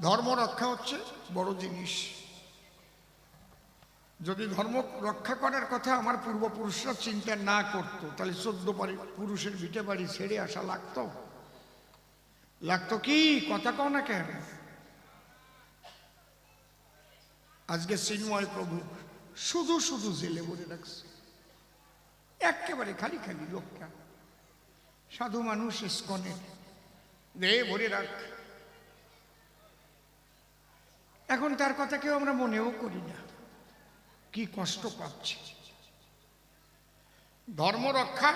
ধর্ম রক্ষা হচ্ছে বড় জিনিস। যদি ধর্ম রক্ষা করার কথা আমার পূর্বপুরুষরা চিন্তা না করতো, তাহলে 14 পুরুষের ভিটে বাড়ি ছেড়ে আসা লাগতো? লাগতো কি? কথা কও না কেন? আজকে চিন্ময় প্রভু শুধু শুধু জেলে ভরে রাখছে, একেবারে খালি খালি লোকটা। সাধু মানুষ ইস্কনের দে ভরে রাখ। এখন তার কথা কেউ আমরা মনেও করি না, কি কষ্ট পাচ্ছে। ধর্ম রক্ষা,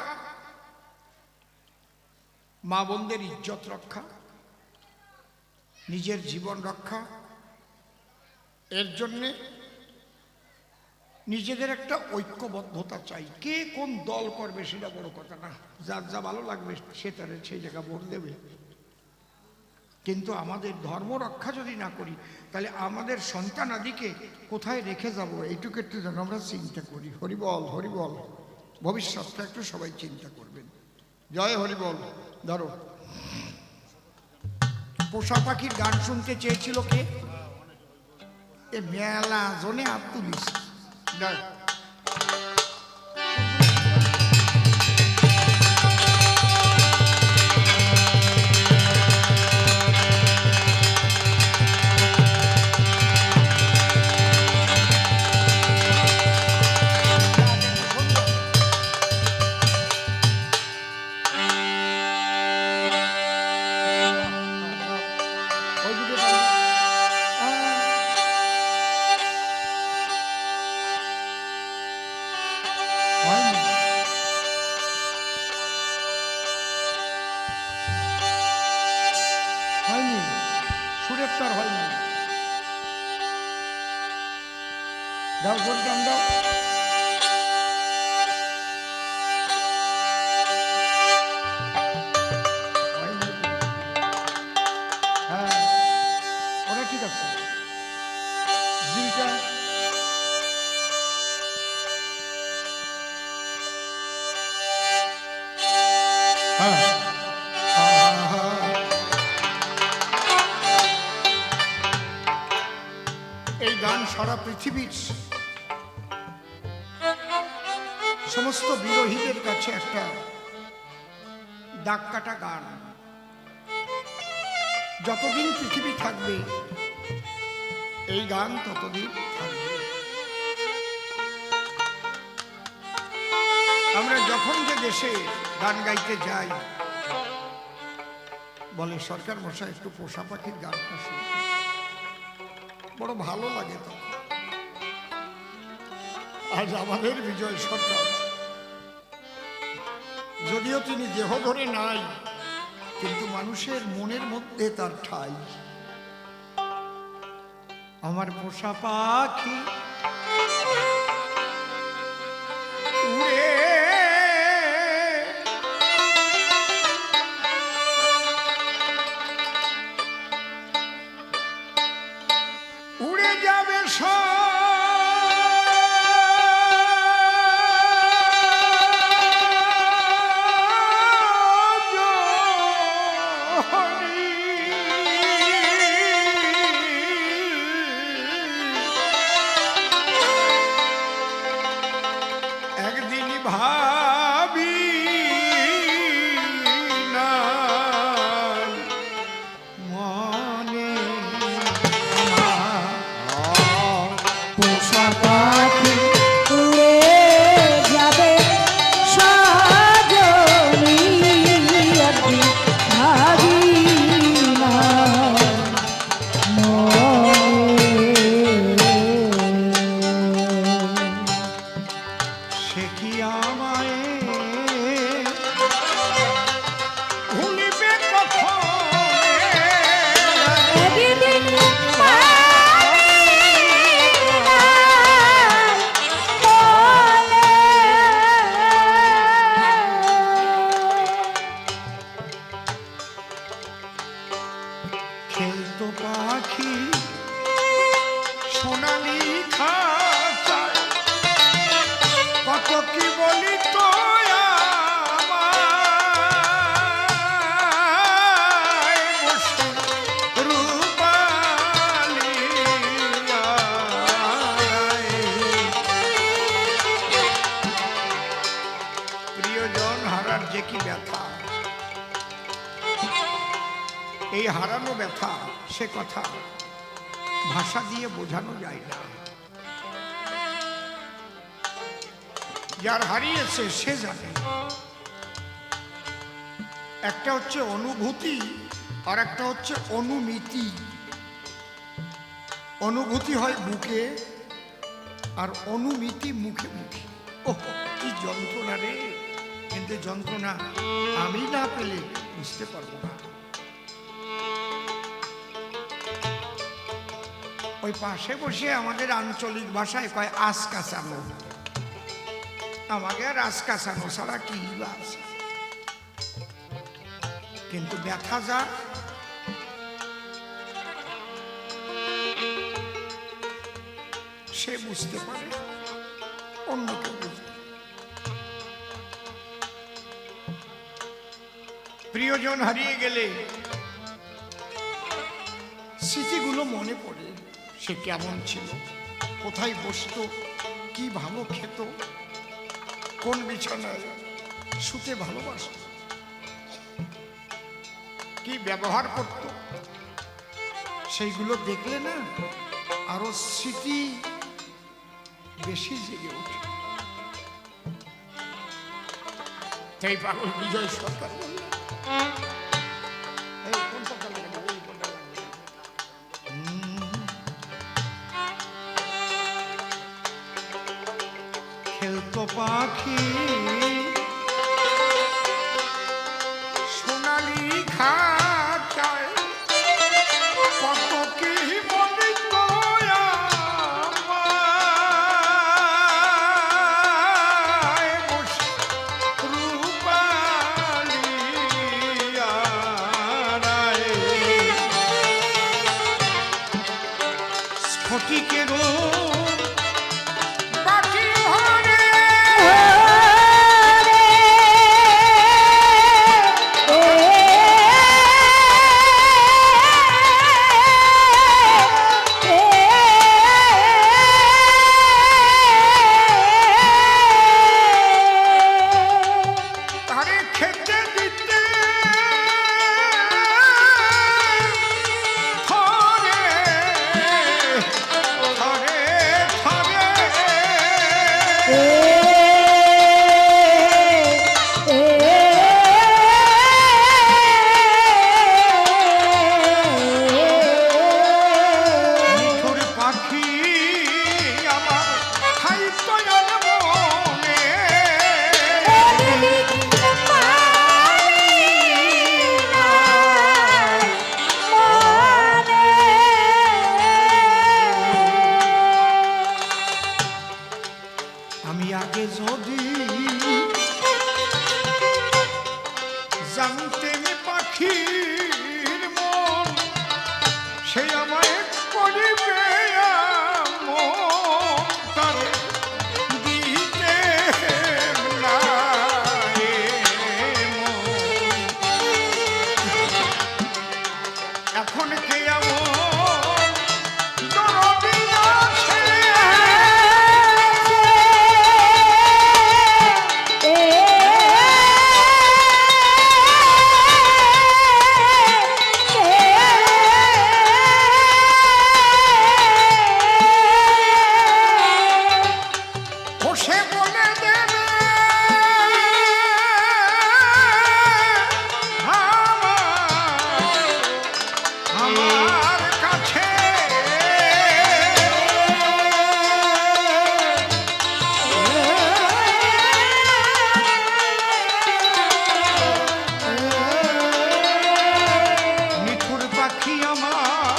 মা বোনদের ইজ্জত রক্ষা, নিজের জীবন রক্ষা, এর জন্যে নিজেদের একটা ঐক্যবদ্ধতা চাই। কে কোন দল করবে সেটা বড় কথা না, যার যা ভালো লাগবে সে তার সেই জায়গা ভোট দেবে। কিন্তু আমাদের ধর্ম রক্ষা যদি না করি, তাহলে আমাদের সন্তানাদিকে কোথায় রেখে যাব, এইটুকু একটু যেন আমরা চিন্তা করি। হরিবল হরিবল। ভবিষ্যৎটা একটু সবাই চিন্তা করবেন। জয় হরিবল। ধরো, পোষা পাখির গান শুনতে চেয়েছিল কে? এ মেলা জনে হাত তুলিস। এই গান সারা পৃথিবীর সমস্ত বিরোহীদের কাছে একটা দাগ কাটা গান। যতদিন পৃথিবী থাকবে এই গান ততদিন থাকবে। আমরা যখন যে দেশে গান গাইতে যাই, বলে সরকার মশাই একটু পোষা পাখির গানটা শুনতে, বড় ভালো লাগে তখন। আজ আমাদের বিজয় সরকার, যদিও তিনি দেহ ধরে নাই, কিন্তু মানুষের মনের মধ্যে তার ঠাঁই। আমার পোষা পাখি উড়ে উড়ে যাবে একদিন ভাবি না মনে পোষা পাখি উড়ে যাবে সজনী, একদিন ভাবি না সে কি আমায় ভুলিবে কখন? একদিন খেলতো পাখি সোনালি খাঁচায়, কত কি বলি তো আমায় বসে রূপা হারানো ব্যথা, সে কথা ভাষা দিয়ে বোঝানো যায় না। যার হারিয়েছে সে জানে। একটা হচ্ছে অনুভূতি আর একটা হচ্ছে অনুমিতি। অনুভূতি হয় বুকে আর অনুমিতি মুখে মুখে। ও কি যন্ত্রণা রে! কিন্তু যন্ত্রণা আমি না পেলে বুঝতে পারবো না। ওই পাশে বসে আমাদের আঞ্চলিক ভাষায় কয় আস কাঁচানো। আমাকে আর আস কাঁচানো ছাড়া কি আছে? কিন্তু ব্যথা যা সে বুঝতে পারে, অন্য কেউ বুঝবে। প্রিয়জন হারিয়ে গেলে স্মৃতিগুলো মনে পড়ে। সে কেমন ছিল, কোথায় বসতো, কি ভালো খেত, কোন বিছানায় শুতে ভালোবাসত, কি ব্যবহার করত। সেইগুলো দেখলে না আরো স্মৃতি বেশি জেগে ওঠে। তাই পাগল বিজয় সরকার বললেন, এই কোনটা লাগবে না, ওই কোনটা লাগবে না। খেলতো পাখি সোনালি খাঁচায়, কত কি বলিত আমায়, বসে রূপালি আড়ায়। স্ফটিকেরও বাকি ভরে তারে খেতে দিতে থরে থরে থরে। মিঠুর পাখি আমার খাইতো মনে, আমি আগে যদি জানতেন পাখির মন, সে আমায় করিবে এমন, তারে দিতে না এমন। এখন কে এমন দরদি আছে, বসে বলে দেবে আমার কাছে। মিঠুর পাখি আমার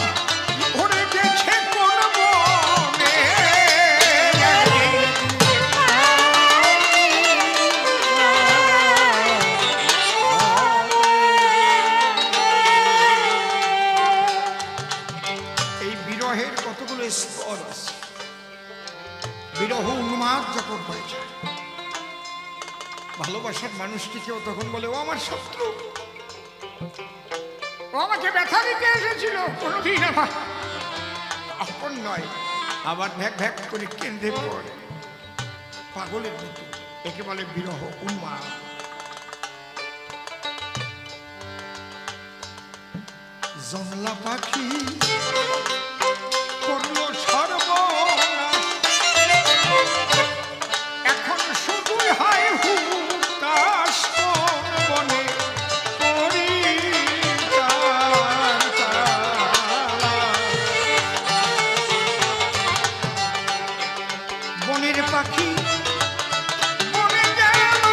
উড়ে গেছে কোন বনে, এই বিরহের কতগুলো স্তর আছে। বিরহ উন্মাদ যখন হয়ে যায়, ভালোবাসার মানুষটিকেও তখন বলে ও আমার শত্রু, ও আমাকে ব্যথা দিতে এসেছিল, কোনোদিন আমার আপন নয়। আবার ভ্যাক ভ্যাক করে কেঁদে পড়ে পাগলের মতো। একে বলে বিরহ উন্মাদ। জংলা পাখি করলো সর্বনাশ, এখন শুধুই হায় হুতাশ কোন বনে পরিতার তালা। বনের পাখি বনে গেল,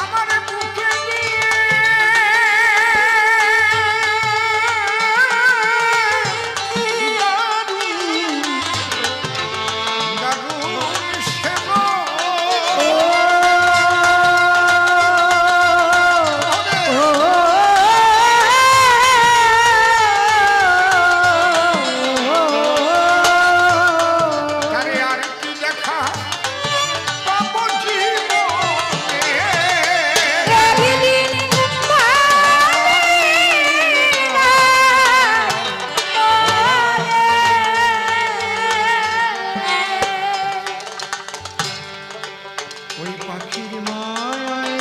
আমার বুকে নিয়ে দারুণ সেবা। আরে আর কি দেখা পাবো জীবনে, ওই পাখির মায়ায়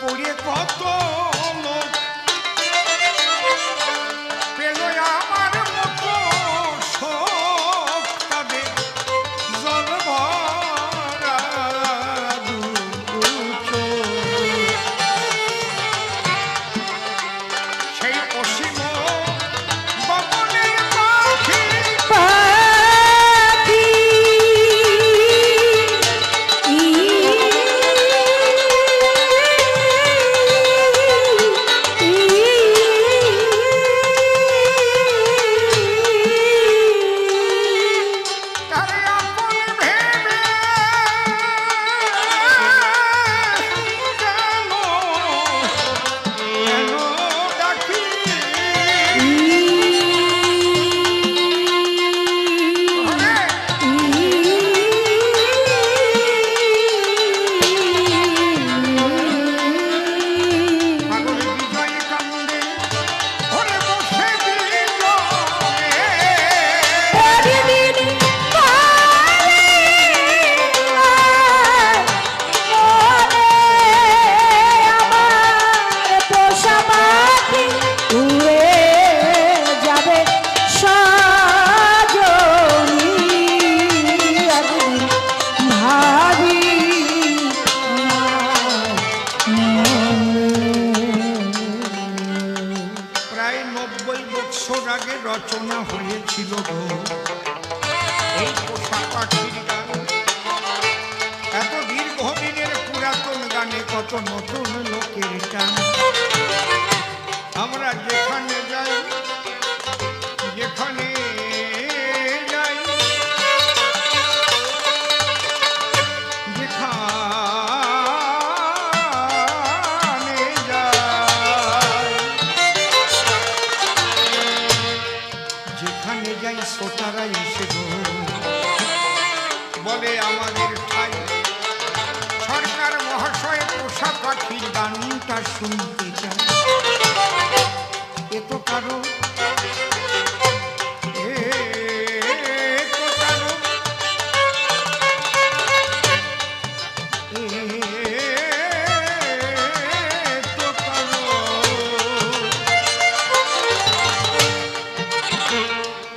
পড়ে কত লোক পেল আমার মতো শোক, তাদের জল ভরা দুটো চোখ। সেই অসীম বনের পাখি তারে আপন ভেবে কেন কেন ডাকি, পাগল বিজয় কান্দে ওরে বসে বিজনে। প্রায় 90 বছর আগে রচনা হয়েছিল গো এই পোষা পাখির গান। এত দীর্ঘদিনের পুরাতন গানে কত নতুন লোকের গান। আমরা যেখানে যাই যেখানে যাই যেখানে যাই যেখানে যাই শ্রোতারা এসে গো বলে আমাদের ঠাই সরকার মহাশয় পোষা পাখির গানটা শুনতে চায়। এ তো কারো এ তো কারো এ তো কারো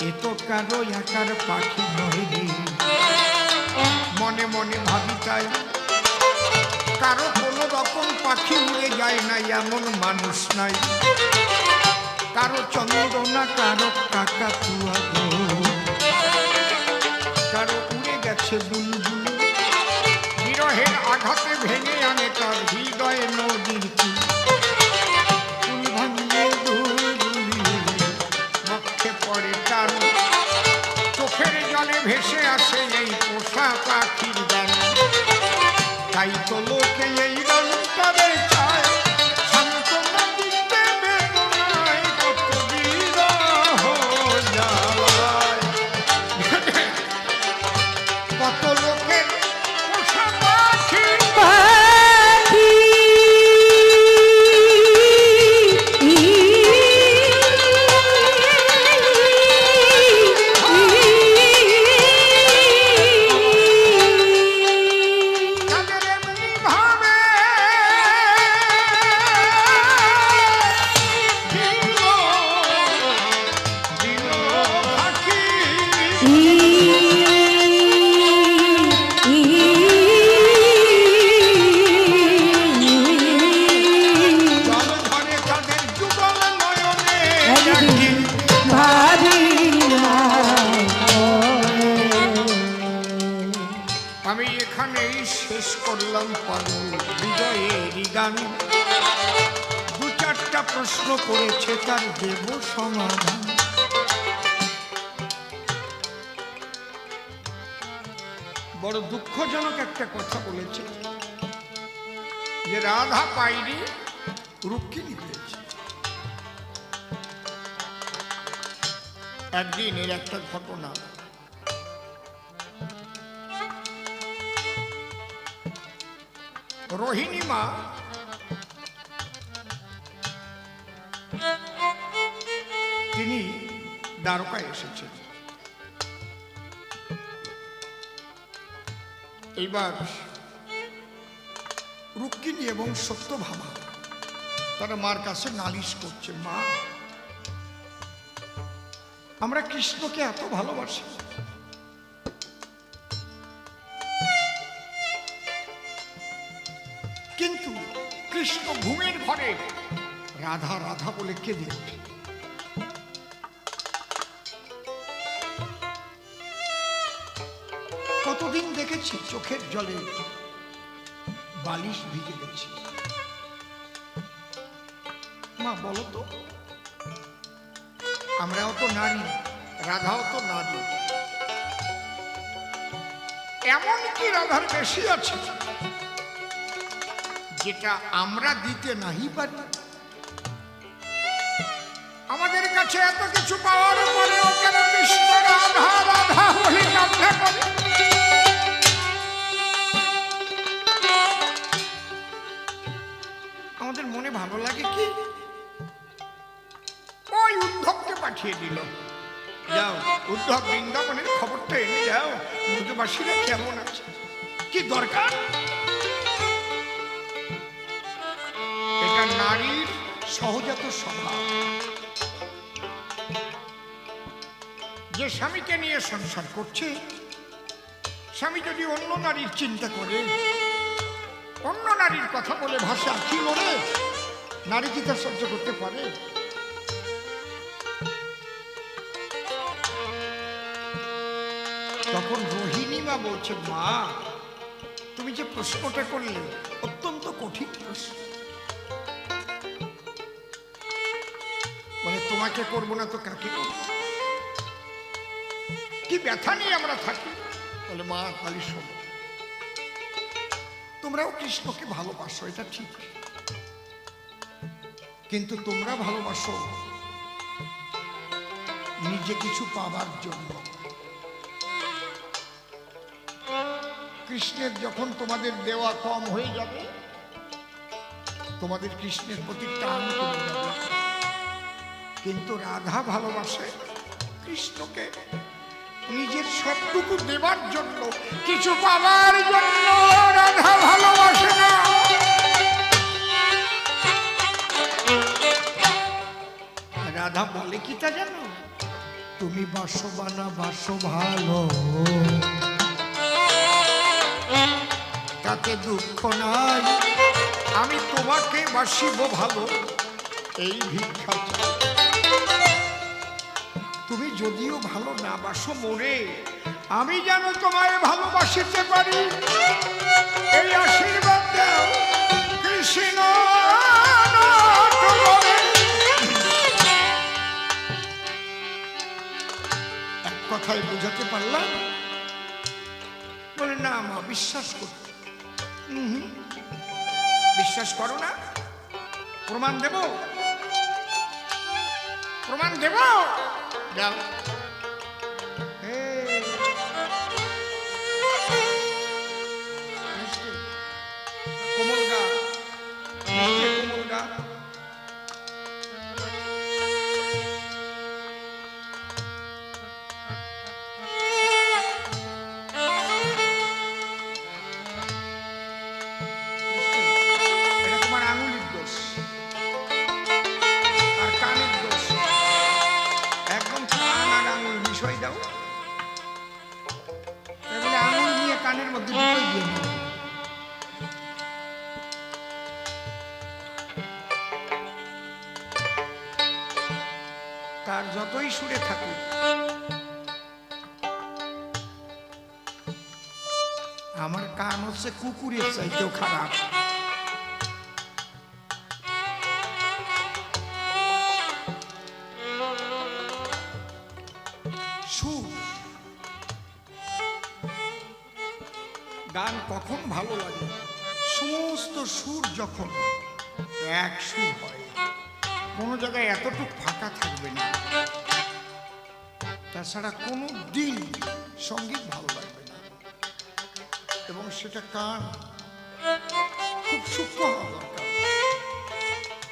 এ তো কারো একার পাখি নয় রে, মনে মনে ভাবি তাই কারো কোনো রকম পাখি উড়ে যায় না এমন মানুষ নাই, কারো চন্দ্রনা কারো কাকাতুয়া গো, কারো উড়ে গেছে বুলবুল, বিরহের আঘাতে ভেঙে আনে তার হৃদয়ে নদীর কুল, কুল ভাঙিয়ে বুলবুলি বক্ষে পড়ে টান, চোখের জলে ভেসে আসে এই পোষা পাখির গান। তাই তো লোকে এই গানটারে চায় সান্ত্বনা দিতে বেদনায় কত বিরহ জ্বালায়। কত লোকের পোষা পাখি করলাম পাগল হৃদয়ের গান, দু চারটা প্রশ্ন করেছে তার দেব সমাধান। বড় দুঃখজনক একটা কথা বলেছে যে রাধা পাইনি রুক্মিণী পেয়েছে। একদিনের একটা ঘটনা, রোহিণী মা তিনি দ্বারকায় এসেছেন। এইবার রুক্মিণী এবং সত্যভামা তারা মার কাছে নালিশ করছে, মা আমরা কৃষ্ণকে এত ভালোবাসি, কিন্তু কৃষ্ণ ঘুমের ঘরে রাধা রাধা বলে কেঁদে ওঠে। কতদিন দেখেছি চোখের জলে বালিশ ভিজে গেছে। মা বলো তো, আমরাও তো নারী, রাধাও তো নারী, এমন কি রাধার বেশি আছে যেটা আমরা দিতে নাহি পারি? আমাদের কাছে এত কিছু পাওয়ার পরেও কেন কৃষ্ণ রাধা রাধা বলে কান্না করে? আমাদের মনে ভালো লাগে কি, ওই উদ্ধবকে পাঠিয়ে দিল, যাও উদ্ধব বৃন্দাবনের খবরটা এনে যাও, ব্রজবাসীরা কেমন আছে। কি দরকার? এটা নারীর সহজাত স্বভাব। যে স্বামীকে নিয়ে সংসার করছে, স্বামী যদি অন্য নারীর চিন্তা করে, অন্য নারীর কথা বলে ভাষা কি বলে, নারী কি তা সহ্য করতে পারে? তখন রোহিণী মা বলছে, মা তুমি যে প্রশ্নটা করলে অত্যন্ত কঠিন প্রশ্ন, মানে তোমাকে করবো না তো কাকে করবো? কি ব্যথা নিয়ে আমরা থাকি। বলে, মা খালি শোনো, তোমরাও কৃষ্ণকে ভালোবাসো, এটা ঠিক, কিন্তু তোমরা ভালোবাসো নিজে কিছু পাবার জন্য। কৃষ্ণের যখন তোমাদের দেওয়া কম হয়ে যাবে, তোমাদের কৃষ্ণের প্রতি টান কমে যাবে। কিন্তু রাধা ভালোবাসে কৃষ্ণকে নিজের সবটুকু দেবার জন্য, কিছু পাবার জন্য রাধা ভালোবাসে না। রাধা বলে কি তা জানো? তুমি বাসো বানা বাসো ভালো, তাতে দুঃখ নাই, আমি তোমাকে বাসিব ভালো, এই ভিক্ষা। তুমি যদিও ভালো না বাসো মোরে, আমি যেন তোমায় ভালোবাসিতে পারি, এই আশীর্বাদ দাও কৃষ্ণ। এক কথায় বোঝাতে পারলাম? বলে, না মা বিশ্বাস করো। বিশ্বাস করো না? প্রমাণ দেব, প্রমাণ দেব। যাও, কোমল গা, কোমল গা। কানের মধ্যে ঢুকে গিয়ে তার যতই সুরে থাকুক, আমার কান হচ্ছে কুকুরের চাইতেও খারাপ। সুর, গান কখন ভালো লাগে? সমস্ত সুর যখন এক সুর হয়, কোনো জায়গায় এতটুকু ফাঁকা থাকবে না, তাছাড়া কোনো দিন সঙ্গীত ভালো লাগবে না। এবং সেটা কান খুব সূক্ষ্ম হওয়া দরকার।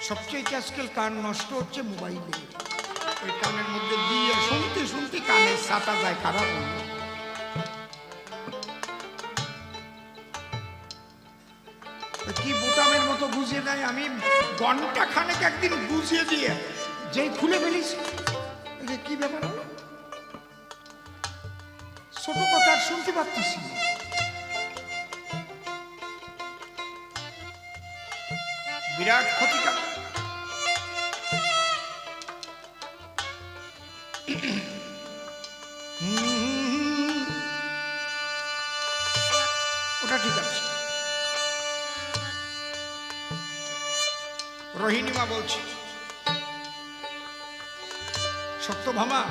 সবচেয়ে আজকাল কান নষ্ট হচ্ছে মোবাইলে। ওই কানের মধ্যে দিয়ে শুনতে শুনতে কানের ছাতা যায় খারাপ হয়ে। কি বোতামের মতো বুঝিয়ে দেয়। আমি ঘন্টা খানেক একদিন বুঝিয়ে দিয়ে যেই খুলে ফেলিস, কি ব্যাপার হলো, ছোট কথা আর শুনতে পারতেছি। বিরাট ক্ষতিকার। ওটা ঠিক আছে। রোহিণীমা বলছি, সত্যভামা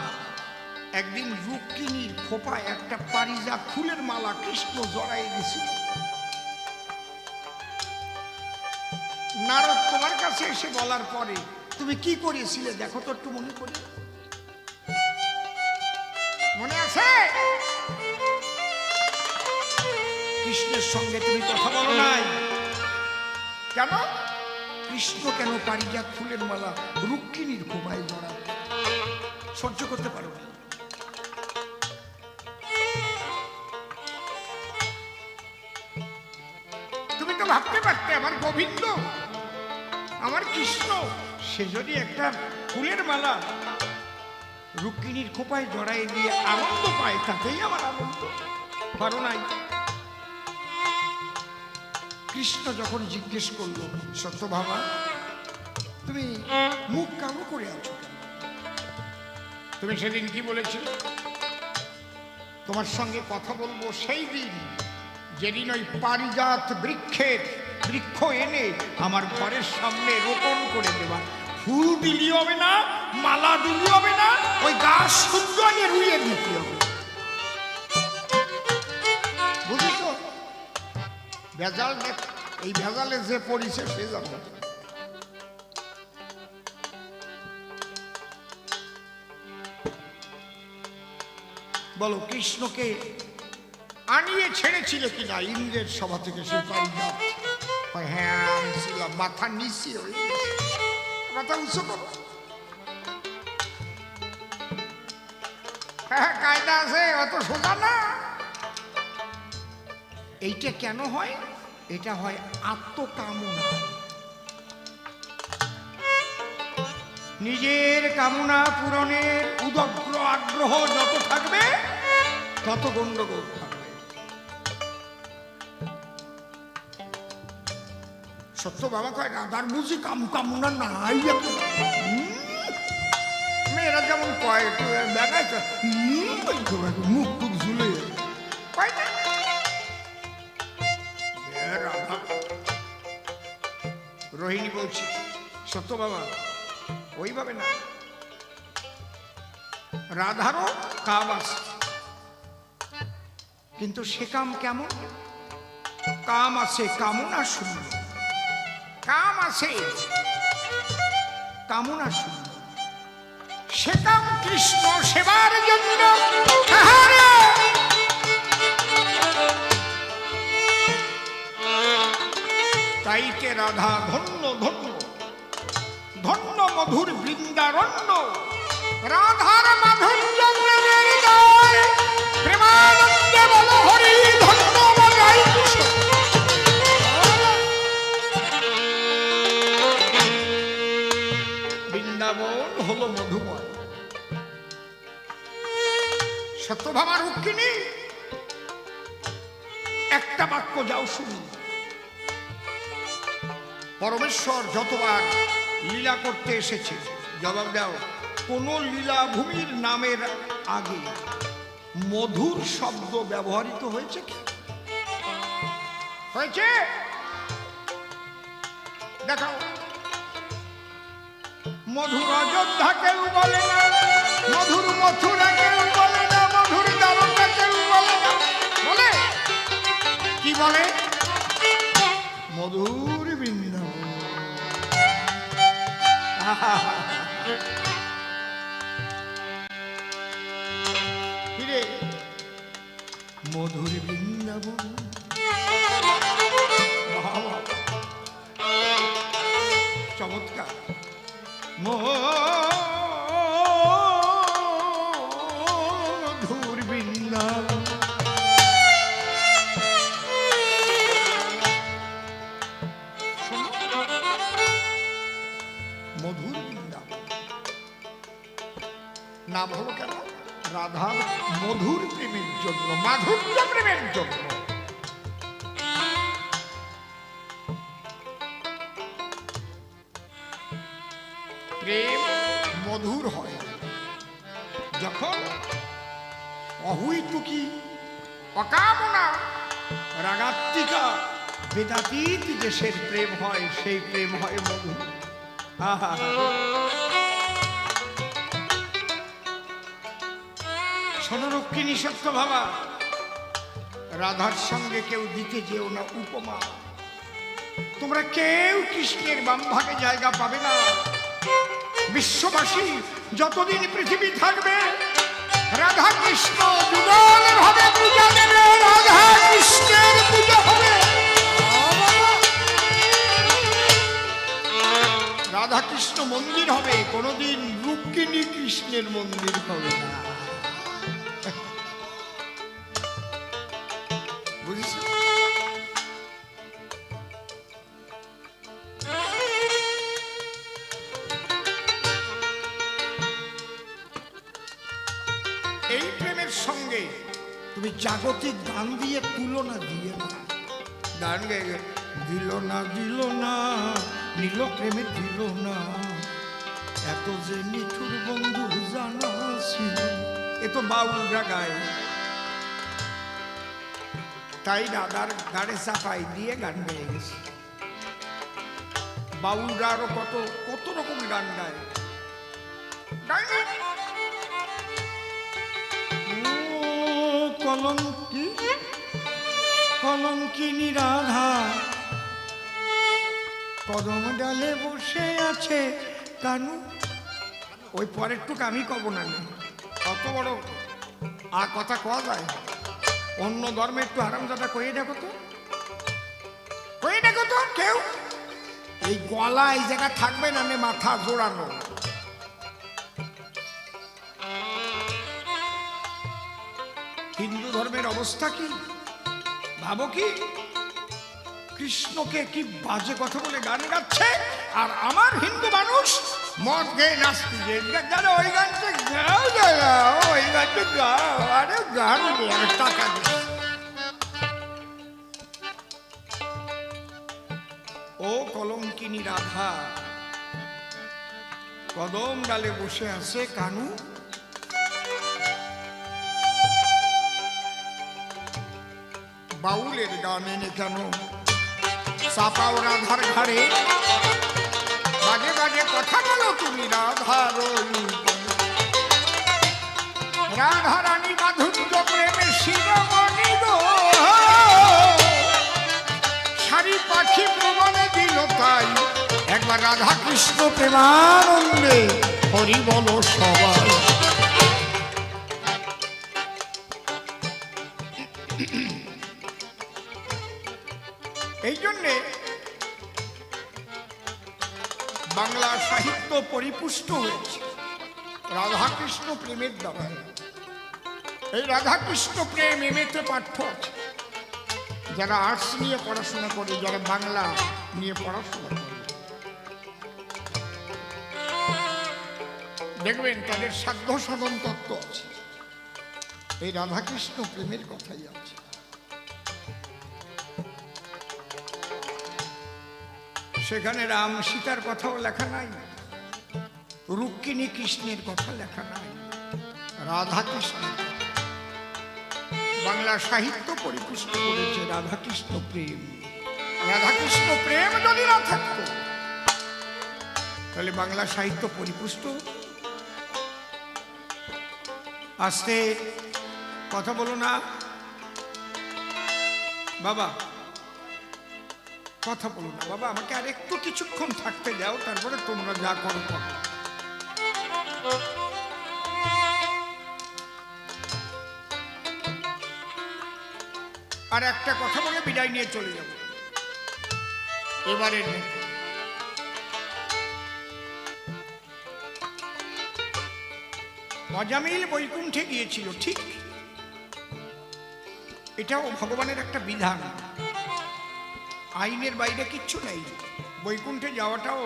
একদিন রুক্মিণীর খোপায় একটা পারিজাত ফুলের মালা কৃষ্ণ জড়াই দিয়েছিল। নারদ তোমার কাছে এসে বলার পরে তুমি কি করেছিলে দেখো তো একটু মনে করি, মনে আছে? কৃষ্ণের সঙ্গে তুমি কথা বলো নাই কেন? কৃষ্ণ কেন পারিজাত ফুলের মালা রুক্মিণীর খোপায় জড়ায়? সহ্য করতে পারো না? তুমি তো ভাবতে পারতে আমার গোবিন্দ, আমার কৃষ্ণ, সে যদি একটা ফুলের মালা রুক্মিণীর খোপায় জড়াই দিয়ে আনন্দ পায়, তাতেই আমার আনন্দ। পারো নাই? কৃষ্ণ যখন জিজ্ঞেস করলো, সত্যভামা তুমি মুখ কালো করে আছো, তুমি সেদিন কি বলেছিলে? তোমার সঙ্গে কথা বলবো সেই দিন যেদিন ওই পারিজাত বৃক্ষ এনে আমার ঘরের সামনে রোপণ করে দেবা। ফুল দিলি হবে না, মালা দিলি হবে না, ওই গাছ সুন্দর রুইয়ে দিতে হবে। বুঝেছ? ভেজাল, এই ভেজালে যে পড়িছে সে যাবে। বলো, কৃষ্ণকে আনিয়ে ছেড়েছিল কিনা ইন্দ্রের সভা থেকে? সে পারিজাত, হ্যাঁ আনছিলাম। মাথা নিচে, মাথা উঁচু করো। হ্যাঁ কায়দা আছে, অত সোজা না। এইটা কেন হয়? এটা হয় আত্মকামনা। নিজের কামনা পূরণের উদগ্র আগ্রহ যত থাকবে তত গন্ডগোল থাকবে। সত্য বাবা কয় রাধার বুঝি কামনা নাই। মেয়েরা যেমন কয় দেখায় মুখ টুক ঝুলে কয় না রাধা। রোহিণী বলছি, সত্য বাবা ওইভাবে না, রাধারও কাম আছে, কিন্তু সে কাম কেমন? কাম আছে কামনা শূন্য, কাম আছে কামনা শূন্য। সে কাম কৃষ্ণ সেবার জন্য। তাইতে রাধা ধন্য ধন্য, ধন্য মধুর বৃন্দারণ্য। রাধার মাধুর্য প্রেমের গায়, প্রেমানন্দে বল হরি ধন্য বলাই কৃষ্ণ। বৃন্দাবন হলো মধুময়। সত্যভামা রুক্মিণী একটা বাক্য যাও শুনি। পরমেশ্বর যতবার লীলা করতে এসেছে, জবাব দাও, কোন লীলাভূমির নামের আগে মধুর শব্দ ব্যবহৃত হয়েছে কি? হয়েছে? দেখাও। মধুর অযোধ্যা কেউ বলে না, মধুর মথুরা কেউ বলে না, মধুর দ্বারকা কেউ বলে না। বলে কি বলে? মধুর বৃন্দাবন। ফিরে মধুর বৃন্দাবন। চমৎকার। মধুর বৃন্দাবন। মধুর বৃন্দাবন নাম হলো কেন? রাধার মধুর প্রেমের জন্য, মাধুর্য প্রেমের জন্য। প্রেম মধুর হয় যখন অহুইতুকি, অকামনা, রাগাত্মিকা, বেদাতীত দেশের প্রেম হয়, সেই প্রেম হয় মধুর। আহা, শোনো রক্ষিণী সত্য ভাবা, রাধার সঙ্গে কেউ দিতে যেও না উপমা। তোমরা কেউ কৃষ্ণের বাম ভাগে জায়গা পাবে না। বিশ্ববাসী যতদিন পৃথিবী থাকবে, রাধা কৃষ্ণ যুগল ভাবে পূজা দেবে, রাধা কৃষ্ণের পূজা হবে। রাধা কৃষ্ণ মন্দির হবে, কোনোদিন রুক্মিণী কৃষ্ণের মন্দির হবে না। বুঝেছ? এই প্রেমের সঙ্গে তুমি জাগতিক গান দিয়ে তুলনা দিয়ে না। গান গেয়ে দিল না, দিল না, নীল প্রেমে দিল না, এত যে নিঠুর বন্ধু জানা ছিল। এ তো বাউলরা গায়, তাই রাধার গাড়ে চাপাই দিয়ে গান গেয়ে গেছে। বাউলরা আরো কত কত রকম গান গায়। কলঙ্কি, কলঙ্কিনী রাধা কদম ডালে বসে আছে কানু। ওই পরের টুক আমি কব না, অত বড় আর কথা কওয়া যায়? অন্য ধর্মে একটু হারামজাদা কয়ে দেখো তো, কয়ে দেখো তো কেউ। এই গলা এই জায়গা থাকবে না, মাথা জোড়ানো। হিন্দু ধর্মের অবস্থা কি ভাবো কি? কৃষ্ণকে কি বাজে কথা বলে গান গাচ্ছে, আর আমার হিন্দু মানুষ মদ গেয়ে নাচতে। ওই গানটা গাও, গাও ওই গানটা গাও, আরে গান টাকা দিয়ে। ও কলঙ্কিনী রাধা কদম ডালে বসে আছে কানু। বাউলের গান এনে কেন চাপাও রাধার ঘাড়ে? বাজে বাজে কথা বলো তুমি রাধার। রাধা রানী মাধুর্য প্রেমে শিরোমণি গো, সারি পাখি প্রমাণে দিল তাই। একবার রাধা কৃষ্ণ প্রেমানন্দে হরি বলো সবাই। এই জন্যে বাংলা সাহিত্য পরিপুষ্ট হয়েছে রাধাকৃষ্ণ প্রেমের দ্বারা। এই রাধাকৃষ্ণ প্রেম এমএতে পাঠ্য আছে। যারা আর্টস নিয়ে পড়াশোনা করে, যারা বাংলা নিয়ে পড়াশোনা করে, দেখবেন তাদের সাধ্য সাধন তত্ত্ব আছে। এই রাধাকৃষ্ণ প্রেমের কথাই আছে। সেখানে রাম সীতার কথাও লেখা নাই, রুক্মিণী কৃষ্ণের কথা লেখা নাই, রাধা কৃষ্ণ। বাংলা সাহিত্য পরিপুষ্ট করেছে রাধাকৃষ্ণ প্রেম। রাধাকৃষ্ণ প্রেম যদি না থাকতো তাহলে বাংলা সাহিত্য পরিপুষ্ট। আস্তে কথা বলো না বাবা, কথা বলো না বাবা, আমাকে আর একটু কিছুক্ষণ থাকতে দাও, তারপরে তোমরা যা করো করো। আর একটা কথা বলে বিদায় নিয়ে চলে যাব এবারের মতো। অজামিল বৈকুণ্ঠে গিয়েছিল ঠিক, এটাও ভগবানের একটা বিধান, আইনের বাইরে কিচ্ছু নেই। বৈকুণ্ঠে যাওয়াটাও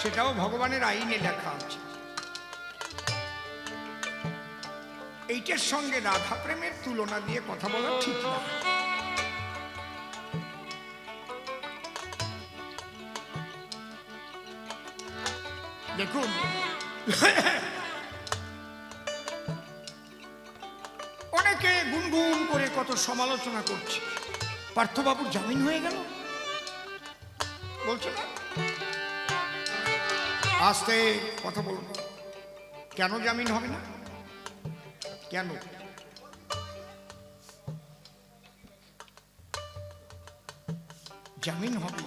সেটাও ভগবানের আইনে লেখা আছে। এইটার সঙ্গে রাধা প্রেমের তুলনা দিয়ে কথা বলা ঠিক না। দেখুন অনেকে গুনগুন করে কত সমালোচনা করছে, পার্থবাবুর জামিন হয়ে গেল বলছে না। আস্তে কথা বলুন, কেন জামিন হবে না? কেন? জামিন হবে।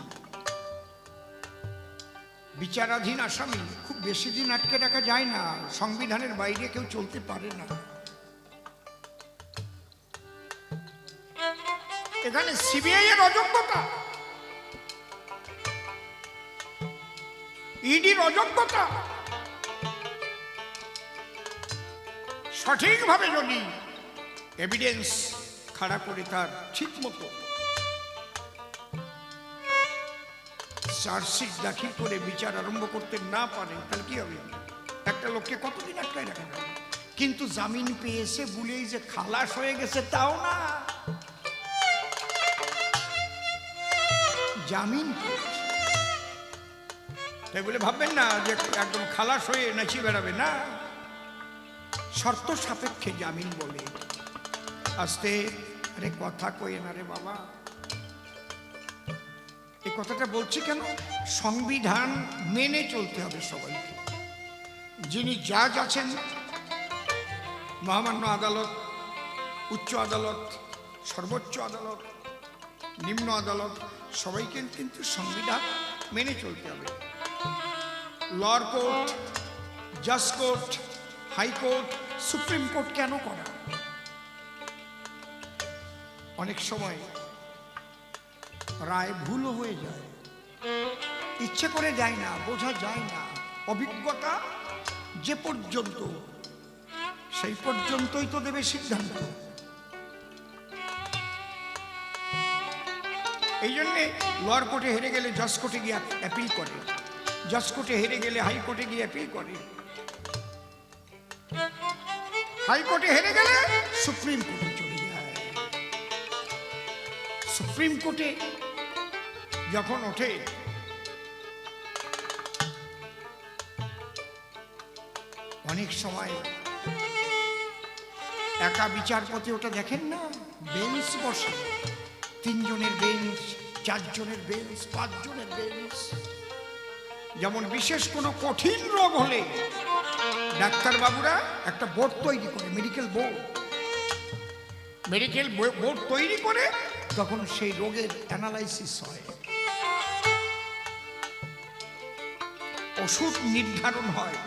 বিচারাধীন আসামি খুব বেশি দিন আটকে রাখা যায় না, সংবিধানের বাইরে কেউ চলতে পারে না। এখানে সিবিআই এর অযোগ্যতা, ইডির অযোগ্যতা, সঠিকভাবে যদি এভিডেন্স খাড়া করে তার ঠিক মতো চার্জশিট দাখিল করে বিচার আরম্ভ করতে না পারে তাহলে কি হবে? একটা লোককে কতদিন আটকায় রাখা যাবে? কিন্তু জামিন পেয়েছে বলেই যে খালাস হয়ে গেছে তাও না, জামিন পেয়েছে তাই বলে ভাববেন না যে একদম খালাস হয়ে নাচিয়ে বেড়াবে না, শর্ত সাপেক্ষে জামিন বলে। আস্তে, আরে কথা কয়ে না রে বাবা। এই কথাটা বলছি কেন? সংবিধান মেনে চলতে হবে সবাইকে। যিনি জাজ আছেন, মহামান্য আদালত, উচ্চ আদালত, সর্বোচ্চ আদালত, নিম্ন আদালত, সবাইকে কিন্তু সংবিধান মেনে চলতে হবে। লর কোর্ট, জাজ কোর্ট, হাইকোর্ট, সুপ্রিম কোর্ট কেন করা? অনেক সময় রায় ভুলও হয়ে যায়, ইচ্ছে করে যায় না, বোঝা যায় না। অভিজ্ঞতা যে পর্যন্ত সেই পর্যন্তই তো দেবে সিদ্ধান্ত। এই জন্যে লোয়ার কোর্টে হেরে গেলে জাজ কোর্টে গিয়ে অ্যাপিল করে, জাজ কোর্টে হেরে গেলে হাইকোর্টে গিয়ে অ্যাপিল করে, হাইকোর্টে হেরে গেলে সুপ্রিম কোর্টে চলে যায়। সুপ্রিম কোর্টে যখন ওঠে অনেক সময় একা বিচারপতি ওটা দেখেন না, বেঞ্চ বসে, 3 জনের বেঞ্চ, 4 জনের বেঞ্চ, 5 জনের বেঞ্চ। যেমন বিশেষ কোনো কঠিন রোগ হলে ডাক্তারবাবুরা একটা বোর্ড তৈরি করে, মেডিকেল বোর্ড তৈরি করে, তখন সেই রোগের অ্যানালাইসিস হয়, ওষুধ নির্ধারণ হয়,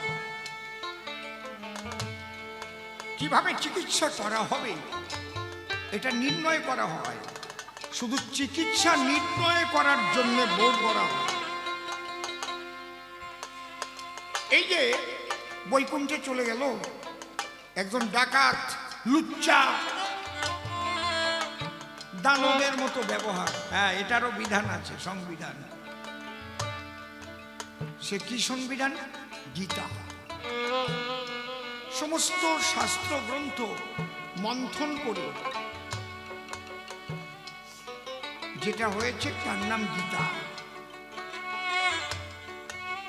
কিভাবে চিকিৎসা করা হবে এটা নির্ণয় করা হয়। শুধু চিকিৎসা নির্ণয় করার জন্য বোর্ড করা হয়। এই যে বৈকুণ্ঠে চলে গেল একজন ডাকাত, লুচ্চা, দানবের মতো ব্যবহার, হ্যাঁ এটারও বিধান আছে, সংবিধান। সে কি সংবিধান? গীতা। সমস্ত শাস্ত্র গ্রন্থ মন্থন করে যেটা হয়েছে তার নাম গীতা।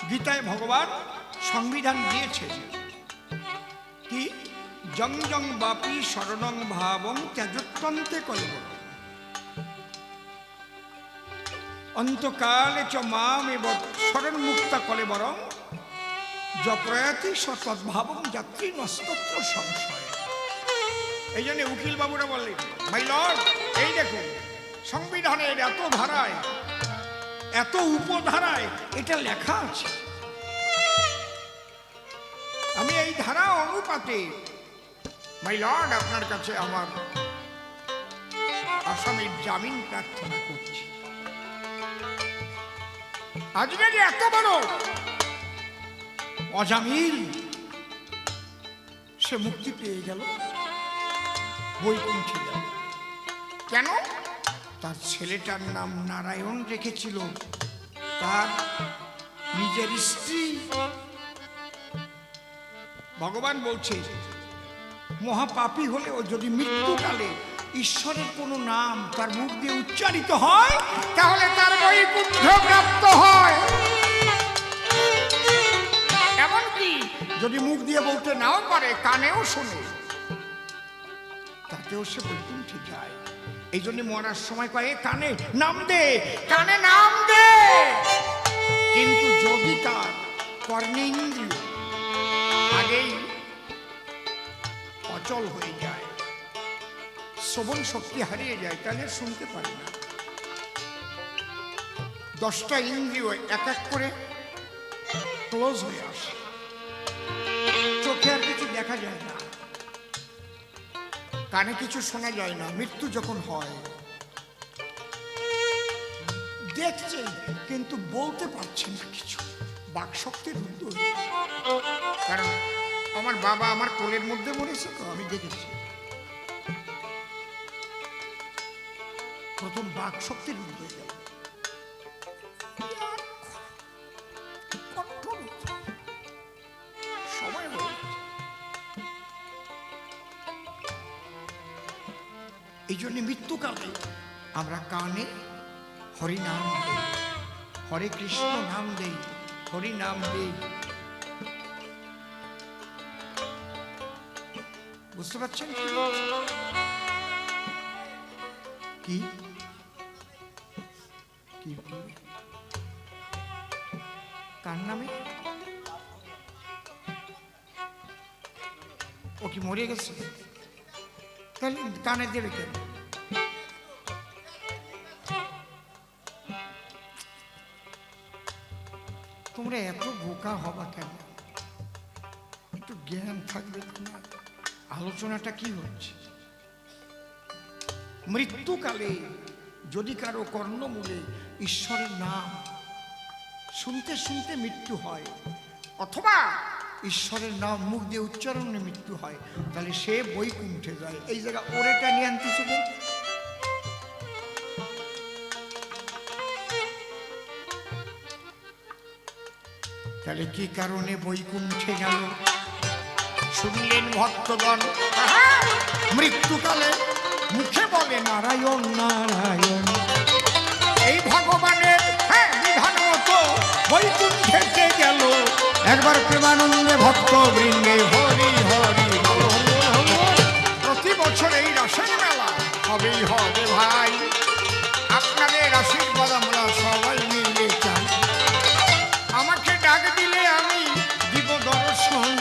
গীতায় ভগবান সংবিধান দিয়েছে কি? জং জং বাপি শরণং ভাবং ত্যাজত্যন্তে কলব। অন্তকালে চ মামেব শরণমুক্তা কলে বরং যপ্রয়াতি সতদ্ভাবং যাত্রী নস্তত্র সংশয়। এই জন্য উকিল বাবুরা বললেন, মাই লর্ড, এই দেখুন সংবিধানের এত ধারায়, এত উপধারায় এটা লেখা আছে, আমি এই ধারা অনুপাতে মাই লর্ড আপনার কাছে আমার আসামির জামিন প্রার্থনা করছি। আজকে যে এত বড় অজামিল, সে মুক্তি পেয়ে গেল, বৈকুণ্ঠে গেল। কেন? তার ছেলেটার নাম নারায়ণ রেখেছিল তার নিজের স্ত্রী। ভগবান বলছে, মহাপাপী হলেও যদি মৃত্যুকালে ঈশ্বরের কোনো নাম তার মুখ দিয়ে উচ্চারিত হয় তাহলে তার বৈকুণ্ঠ প্রাপ্ত হয়। এমনকি যদি মুখ দিয়ে বলতে নাও পারে, কানেও শোনে, তাতেও সে বৈকুণ্ঠে যায়। এই জন্য মরার সময় কয়ে কানে নাম দে, কানে নাম দে। কিন্তু যদি তার কর্ণেন্দ্রিয় আগেই অচল হয়ে যায়, শ্রবণ শক্তি হারিয়ে যায়, তাহলে শুনতে পারে না। 10টা ইন্দ্রিয় এক এক করে ক্লোজ হয়ে আসে, চোখে আর কিছু দেখা যায় না, কানে কিছু শোনা যায় না। মৃত্যু যখন হয়, দেখছে কিন্তু বলতে পারছে না কিছু, বাকশক্তির রুদ্ধ হয়ে। কারণ আমার বাবা আমার কোলের মধ্যে মরেছে তো, আমি দেখেছি। প্রথম বাকশক্তির রুদ্ধ হয়ে গেল, সময় হয়ে গেছে। এই জন্য মৃত্যুকালে আমরা কানে হরি নাম দেই, হরে কৃষ্ণ নাম দেই, হরি নাম দেই। বুঝতে পারছেন কি? কি কার নামে? ও কি মরে গেছে? তাহলে কানে দেবে কেন? তোমরা এত বোকা হবা কেন? একটু জ্ঞান থাকবে তোমার। আলোচনাটা কি হচ্ছে? মৃত্যুকালে যদি কারো কর্ণমূলে ঈশ্বরের নাম শুনতে শুনতে মৃত্যু হয়, অথবা ঈশ্বরের নাম মুখ দিয়ে উচ্চারণে মৃত্যু হয়, তাহলে সে বৈকুণ্ঠে যায়। এই জায়গা ওরেটা নিয়ে আনতেছে। তাহলে কি কারণে বৈকুণ্ঠে গেল? শুনলেন ভক্তগণ, মৃত্যুকালে মুখে বলে নারায়ণ নারায়ণ, এই ভগবানের বিধান মতো বৈকুণ্ঠে গেল। একবার প্রেমানন্দে ভক্ত বৃন্দে হরি হরি বল। প্রতি বছর এই রাসের মেলা হবেই হবে ভাই, আপনাদের আশীর্বাদ আমরা সবাই মিলে চাই। আমাকে ডাক দিলে আমি দিব দর্শন,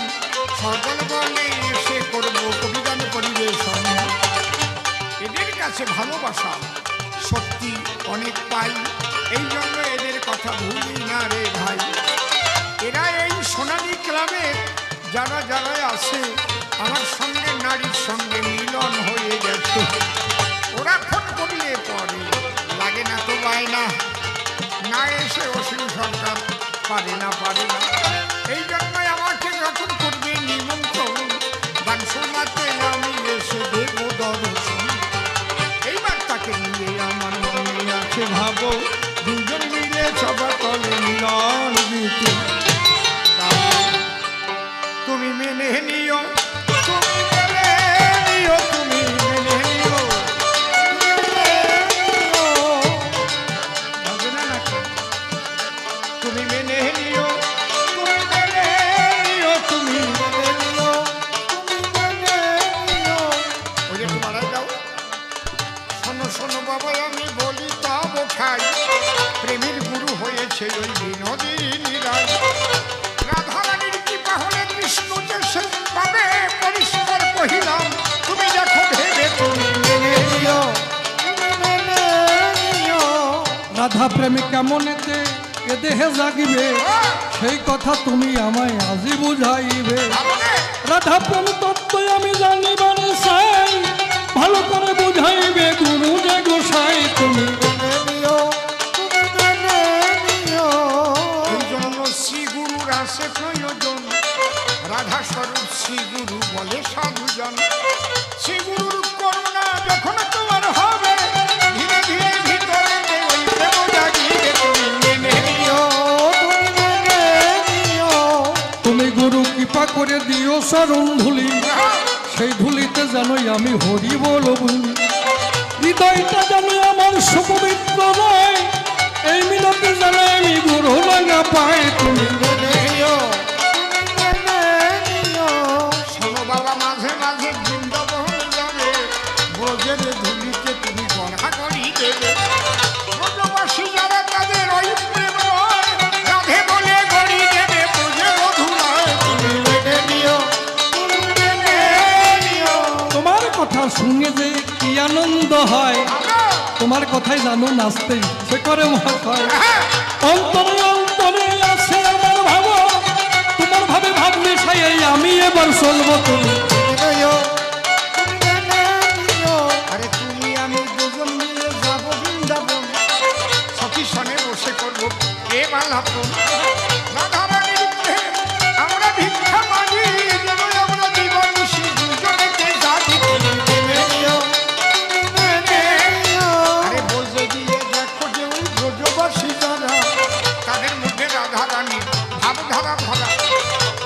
সকল বলে এসে করবো কবিগান পরিবেশন। এদের কাছে ভালোবাসা সত্যি অনেক পাই, এই জন্য এদের কথা ভুলি না রে ভাই। এরা এই সোনালী ক্লাবের যারা যারা আছে, আমার সঙ্গে নারীর সঙ্গে মিলন হয়ে গেছে। ওরা ফোন করিয়ে পরে লাগে না তো বায়না, না এসে অসীম সরকার পারে না। এই জন্যই আমাকে যখন করবে নিমন্ত্রণ, গান শোনাতে আমি এসে দেব দর্শন। এইবার তাকে নিয়ে আমার মনে আছে ভাবো, দুজন মিলে সবার তলে মিলন গীতি। তুমি মেনে নিও, তুমি মেনে নিও, তুমি মেনে নিও, তুমি মেনে নিও, তুমি মেনে নিও, তুমি মেনে নিও, তুমি মেনে নিও। ওই যে তোমারা যাও, শোনো শোনো বাবা আমি বলি তা বোঝাই, রাধা প্রেমী কেমনেতে এ দেহে জাগিবে, সেই কথা তুমি আমায় আজি বুঝাইবে। রাধা প্রেম তত্ত্ব আমি জানিবার চাই, ভালো করে বুঝাইবে গুরু যে গোসাই তুমি। এই জন্য শ্রী গুরুর আছে প্রয়োজন, রাধা স্বরূপ শ্রী গুরু বলে সাধুজন। শ্রী গুরুর করুণা যখন তোমার হবে, ধীরে ধীরে ভিতরে ওই প্রেম জাগিবে। তুমি মেনে নিও, তুমি গুরু কৃপা করে দিও চরণ ধুলি, সেই ধুলিতে জানোই আমি হরি বল বলি। হৃদয়টা জানো আমার সুপবিত্র নয়, এই মিনতি জানো আমি গুরু লাগা পাই তুমি। শোনো বাবা, মাঝে মাঝে বৃন্দাবন যাবে, ব্রজের ধুলিতে তুমি গড়া করি দেবে। ব্রজবাসী যারা তাদের ওই প্রেম নয়, রাধে বলে গড়ি দেবে ব্রজের ধুলায়। তুমি মেনে নিও, তুমি মেনে নিও। তোমার কথা শুনে যে কি আনন্দ হয়, তোমার কথাই জানো নাচতে সে করে মহাশয়। অন্তরে অন্তরে আছে আমার ভাব, তোমার ভাবে ভাব মিশাই আমি এবার চলবো তুমি। আরে তুমি আমি দুজন মিলে যাবো বৃন্দাবন, সখী সনে বসে করবো প্রেম আলাপন। রাধারানীর প্রেম আমরা ভিক্ষা মাগি, যেন আমরা জীবন নিশি দুজনেতে জাগি। আরে বলতে গিয়ে দেখো যে ওই ব্রজবাসী যারা, তাদের মধ্যে রাধারানীর ভাবধারা ভরা।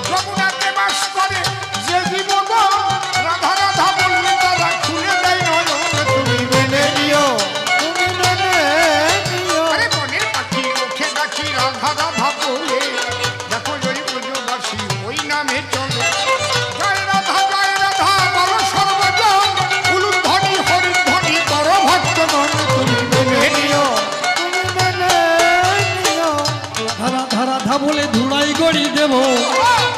যমুনাতে বাস করে যে জীবগণ, রাধা রাধা বললে তারা খুলে দেয় নয়ন। তুমি মেনে নিও, তুমি মেনে নিও। আরে মনের পাখি ওঠে ডাকি রাধা রাধা বলে, দেখো ওই ব্রজবাসী ওই নামে চলে। জয় রাধা বলো সর্বজন, উলুধ্বনি হরিধ্বনি করো ভক্তগণ। তুমি মেনে নিও, তুমি মেনে নিও। ধারা ধারা ধা বলে ধুলাই গড়ি দেব,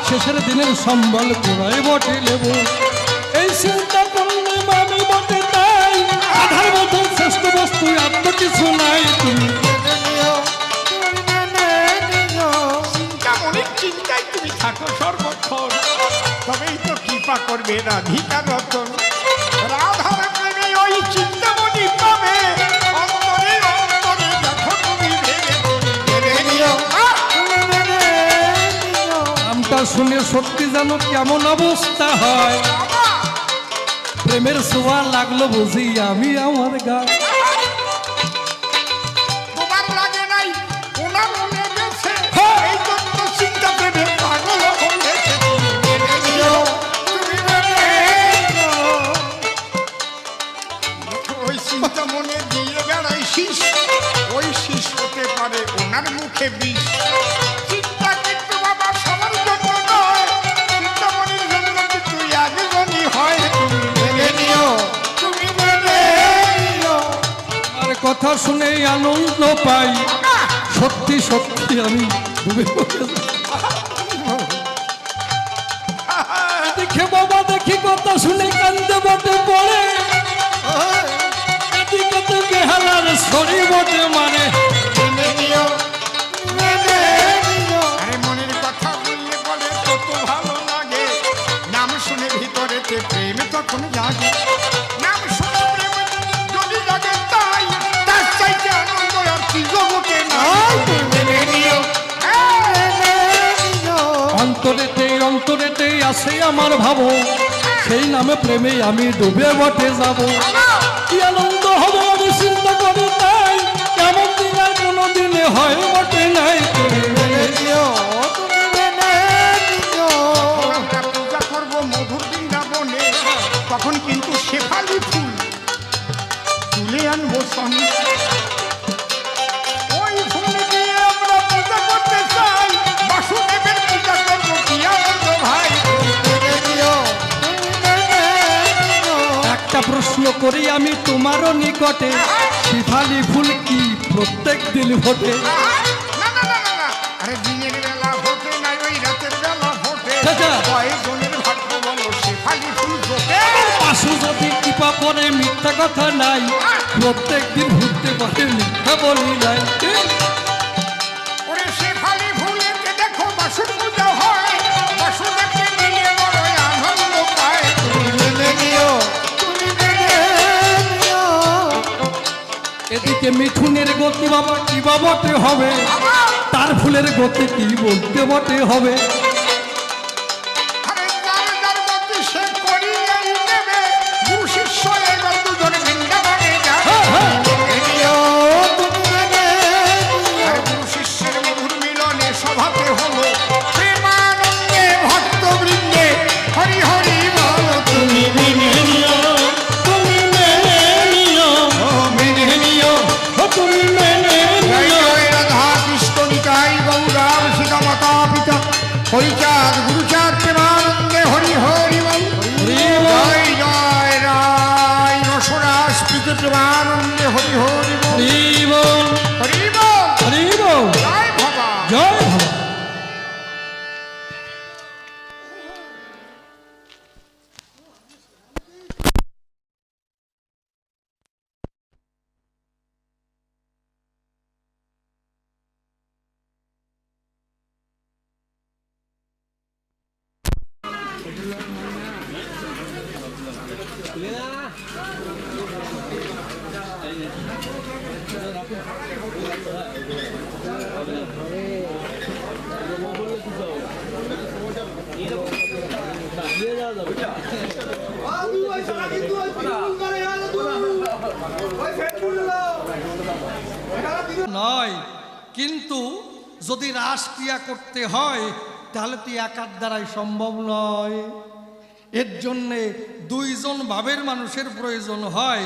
শেষের দিনের সম্বল পুরাই বটে নেব। এই চিন্তা করলে আমি বটে তাই, আধার মতো শ্রেষ্ঠ বস্তু আর তো কিছু নাই তুমি। চিন্তামণির চিন্তায় তুমি থাকো সর্বক্ষণ, তবেই তো কৃপা করবে রাধিকা রতন। রাধার প্রেমে ওই চিন্তামণি পাবে, অন্তরে অন্তরে দেখো তুমি ভেবে। ভেবে নিও, তুমি ভেবে নিও। নামটা শুনে সত্যি জানো কেমন অবস্থা হয়, প্রেমের ছোঁয়া লাগলো বুঝি আমি আমার গা। তোমার লাগে নাই, ওনার মনে গেছে, এই জন্য চিন্তা প্রেমে পাগল হয়েছে। তুমি ভেবে নিও, তুমি ভেবে নিও। ওই চিন্তা মনে দিয়ে বেড়াই শীষ, ওই শীষ হতে পারে ওনার মুখে বিষ। চিন্তা কিন্তু বাবা সবার জন্য নয়, চিন্তামণির জন্য কিন্তু একজনই হয়। তুমি মেনে নিও, তুমি মেনে নিও। আর কথা শুনে আনন্দ পাই, সত্যি সত্যি আমি ডুবে পড়ে যাই। দেখে বাবা দেখি কথা শুনে কান্দে বটে পড়ে, এদিকে তো বেহালার শরীর বটে মানে। মেনে নিও, মেনে নিও। আরে মনের কথা বললে বলে কত ভালো লাগে, নাম শুনে ভিতরেতে প্রেম তখন জাগে। নাম শুনে প্রেম যদি জাগে তাই, তার চাইতে আনন্দ আর কি জগতে নাই। মেনে নিও, মেনে নিও। অন্তরেতেই আছে আমার ভাবো, সেই নামে প্রেমে আমি ডুবে বটে যাব। কি আনন্দ হবে আমি চিন্তা করি তাই, কেমন দিন আর কোনো দিনে হয় বটে নাই। তুমি মেনে নিও, তুমি মেনে নিও। আমরা পূজা করবো মধুর বৃন্দাবনে, তখন কিন্তু শেফালি ফুল তুলে আনবো সঙ্গে। ওই ফুল দিয়ে আমরা পূজা করতে চাই, বাসুদেবের পূজা করবো কি আনন্দ ভাই। একটা প্রশ্ন করি আমি তোমারও নিকটে, শিফালি ফুল কি প্রত্যেক দিন ফোটে? না না না না না, আরে দিনের বেলা ফোটে নাই, ওই রাতের বেলা ফোটে। চাচা। কয়েকজনের ভাগ্য বলো শেফালি ফুল ফোটে। পাশু যদি কৃপা করে মিথ্যা কথা নাই, প্রত্যেক দিন ঘুরতে পারে মিথ্যা বলি নাই। এদিকে মিঠুনের গতি বাবা কি বাবতে হবে, তার ফুলের গতি কি বলতে বটে হবে। আরে যার যার গতি সে করিয়াই নেবে, গুরু শিষ্য এবার দুজনে বৃন্দাবনে যাবে। আর গুরু শিষ্যের মধুর মিলনে স্বভাবে হলো প্রেমানন্দে ভক্তবৃন্দে হরি হরি বল। তুমি মেনে নিও, তুমি মেনে নিও, ও মেনে নিও, ও তুমি মেনে নিও। রাধা কৃষ্ণ নিতাই গৌরাম সীতা মাতা পিতা হরিচাঁদ গুরুচাঁদ প্রেমানন্দে হরি হরি বল। জয় জয় রায় রসরাস প্রীতি প্রেমানন্দে হরি হরি বল। হরি বল, হরি বল, জয় ভগবান। জয় ভগবান। নয়, কিন্তু যদি রাসক্রিয়া করতে হয় তাহলে তো একার দ্বারাই সম্ভব নয়। এর জন্যে দুইজন ভাবের মানুষের প্রয়োজন হয়।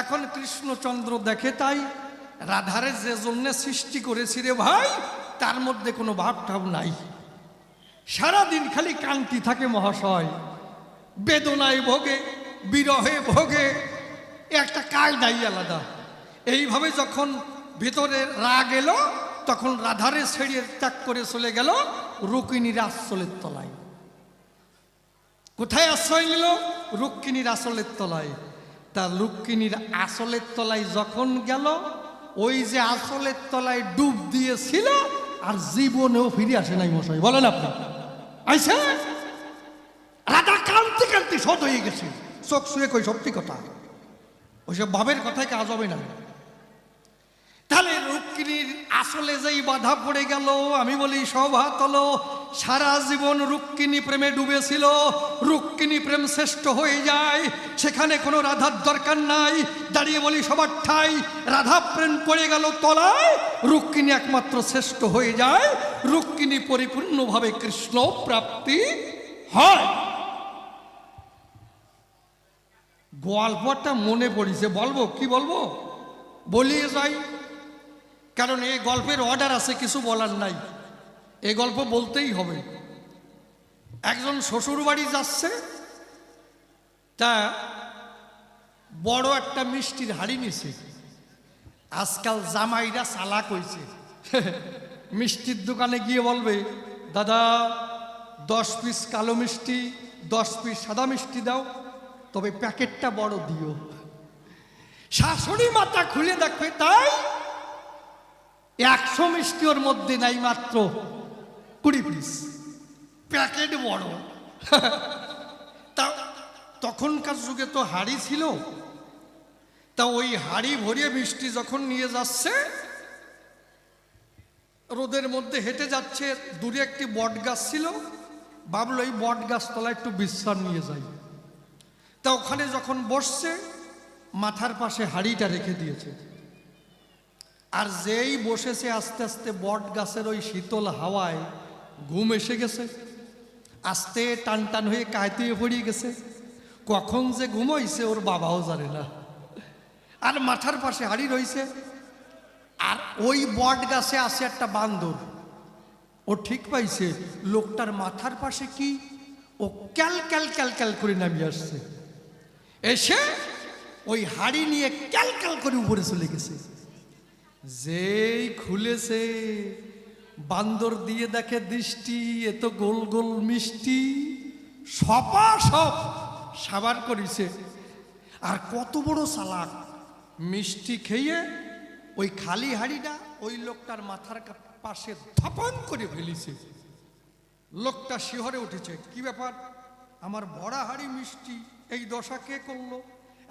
এখন কৃষ্ণচন্দ্র দেখে তাই রাধারে যে জন্য সৃষ্টি করেছি রে ভাই, তার মধ্যে কোনো ভাবটাব নাই। সারাদিন খালি কান্তি থাকে মহাশয়, বেদনায় ভোগে, বিরহে ভোগে, একটা কায়দাই আলাদা। এইভাবে যখন ভিতরে রাগ এলো তখন রাধারে ছেড়ে ত্যাগ করে চলে গেল রুক্মিণীর আশ্রয়ের তলায়। কোথায় আশ্রয় নিল? রুক্মিণীর আসলের তলায়। তা রুক্মিণীর আসলের তলায় যখন গেল, ওই যে আসলের তলায় ডুব দিয়েছিল আর জীবনেও ফিরে আসে নাই মশাই। বলেন আপনি আইসে? রাধা কান্তি কান্তি শত হয়ে গেছে, চোখ শুয়ে কই সত্যি কথা, ওইসব ভাবের কথায় কাজ হবে না। তাহলে রুক্মিণীর আসলে যেই বাধা পড়ে গেল, আমি বলি সৌভাত হলো। সারা জীবন রুক্মিণী প্রেমে ডুবেছিল, রুক্মিণী প্রেম শ্রেষ্ঠ হয়ে যায়, সেখানে কোনো রাধার দরকার নাই। দাঁড়িয়ে বলি সবার ঠাই, রাধা প্রেম পড়ে গেল তলায়, রুক্মিণী একমাত্র শ্রেষ্ঠ হয়ে যায়, রুক্মিণী পরিপূর্ণভাবে কৃষ্ণ প্রাপ্তি হয়। গল্পটা মনে পড়িছে, বলবো কি বলবো? বলিয়ে যাই, কারণ এই গল্পের অর্ডার আছে, কিছু বলার নাই, এই গল্প বলতেই হবে। একজন শ্বশুর বাড়ি যাচ্ছে, তা বড় একটা মিষ্টির হাড়ি নিছে। আজকাল জামাইরা চালাক হইছে, মিষ্টির দোকানে গিয়ে বলবে, দাদা 10 পিস কালো মিষ্টি, 10 পিস সাদা মিষ্টি দাও, তবে প্যাকেটটা বড় দিও। শাশুড়ি মাথা খুলে দেখবে, তাই 100 মিষ্টি ওর মধ্যে নাই, মাত্র 20 পিস, প্যাকেট বড়। তা তখনকার যুগে তো হাড়ি ছিল, তা ওই হাড়ি ভরিয়ে মিষ্টি যখন নিয়ে যাচ্ছে, রোদের মধ্যে হেঁটে যাচ্ছে, দূরে একটি বট গাছ ছিল, ভাবলো এই বট গাছ তলায় একটু বিশ্রাম নিয়ে যাই। তা ওখানে যখন বসছে, মাথার পাশে হাড়িটা রেখে দিয়েছে, আর যেই বসেছে আস্তে আস্তে বট গাছের ওই শীতল হাওয়ায় ঘুম এসে গেছে, আস্তে টান টান হয়ে কায়তিয়ে পড়িয়ে গেছে। কখন যে ঘুমাইছে ওর বাবাও জানে না, আর মাথার পাশে হাড়ি রয়েছে। আর ওই বট গাছে আছে একটা বান্দর, ও ঠিক পাইছে লোকটার মাথার পাশে কি, ও ক্যাল ক্যাল ক্যাল ক্যাল করে নামিয়ে আসছে, এসে ওই হাড়ি নিয়ে ক্যাল ক্যাল করে উপরে চলে গেছে। যেই খুলেছে, বান্দর দিয়ে দেখে দৃষ্টি, এত গোল গোল মিষ্টি, সপা সব সাবার করেছে। আর কত বড় চালাক, মিষ্টি খেয়ে ওই খালি হাড়িটা ওই লোকটার মাথার পাশে ধপন করে ফেলেছে। লোকটা শিহরে উঠেছে, কি ব্যাপার, আমার ভরা হাড়ি মিষ্টি, এই দশা কে করলো?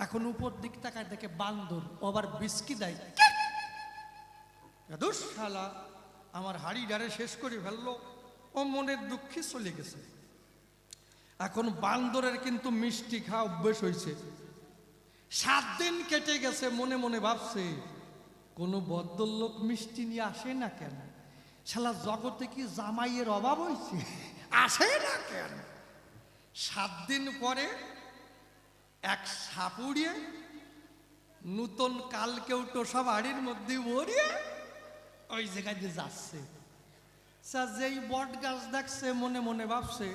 এখন উপর দিক তাকায় দেখে বান্দর, ও আবার বিস্কি দেয়। ধুস শালা, আমার হাড়ি ডারে শেষ করে ফেললো। ও মনের দুঃখে চলে গেছে। এখন বান্দরের কিন্তু মিষ্টি খাওয়া অভ্যেস হয়েছে। 7 দিন কেটে গেছে, মনে মনে ভাবছে কোনো ভদ্রলোক মিষ্টি নিয়ে আসে না কেন? শালা জগতে কি জামাইয়ের অভাব হয়েছে? আসে না কেন? 7 দিন পরে এক সাপুড়িয়ে নূতন কালকেউটো সব হাড়ির মধ্যে ভরিয়ে ওই জায়গায় দিয়ে যাচ্ছে। যেই বট গাছ দেখছে, মনে মনে ভাবছে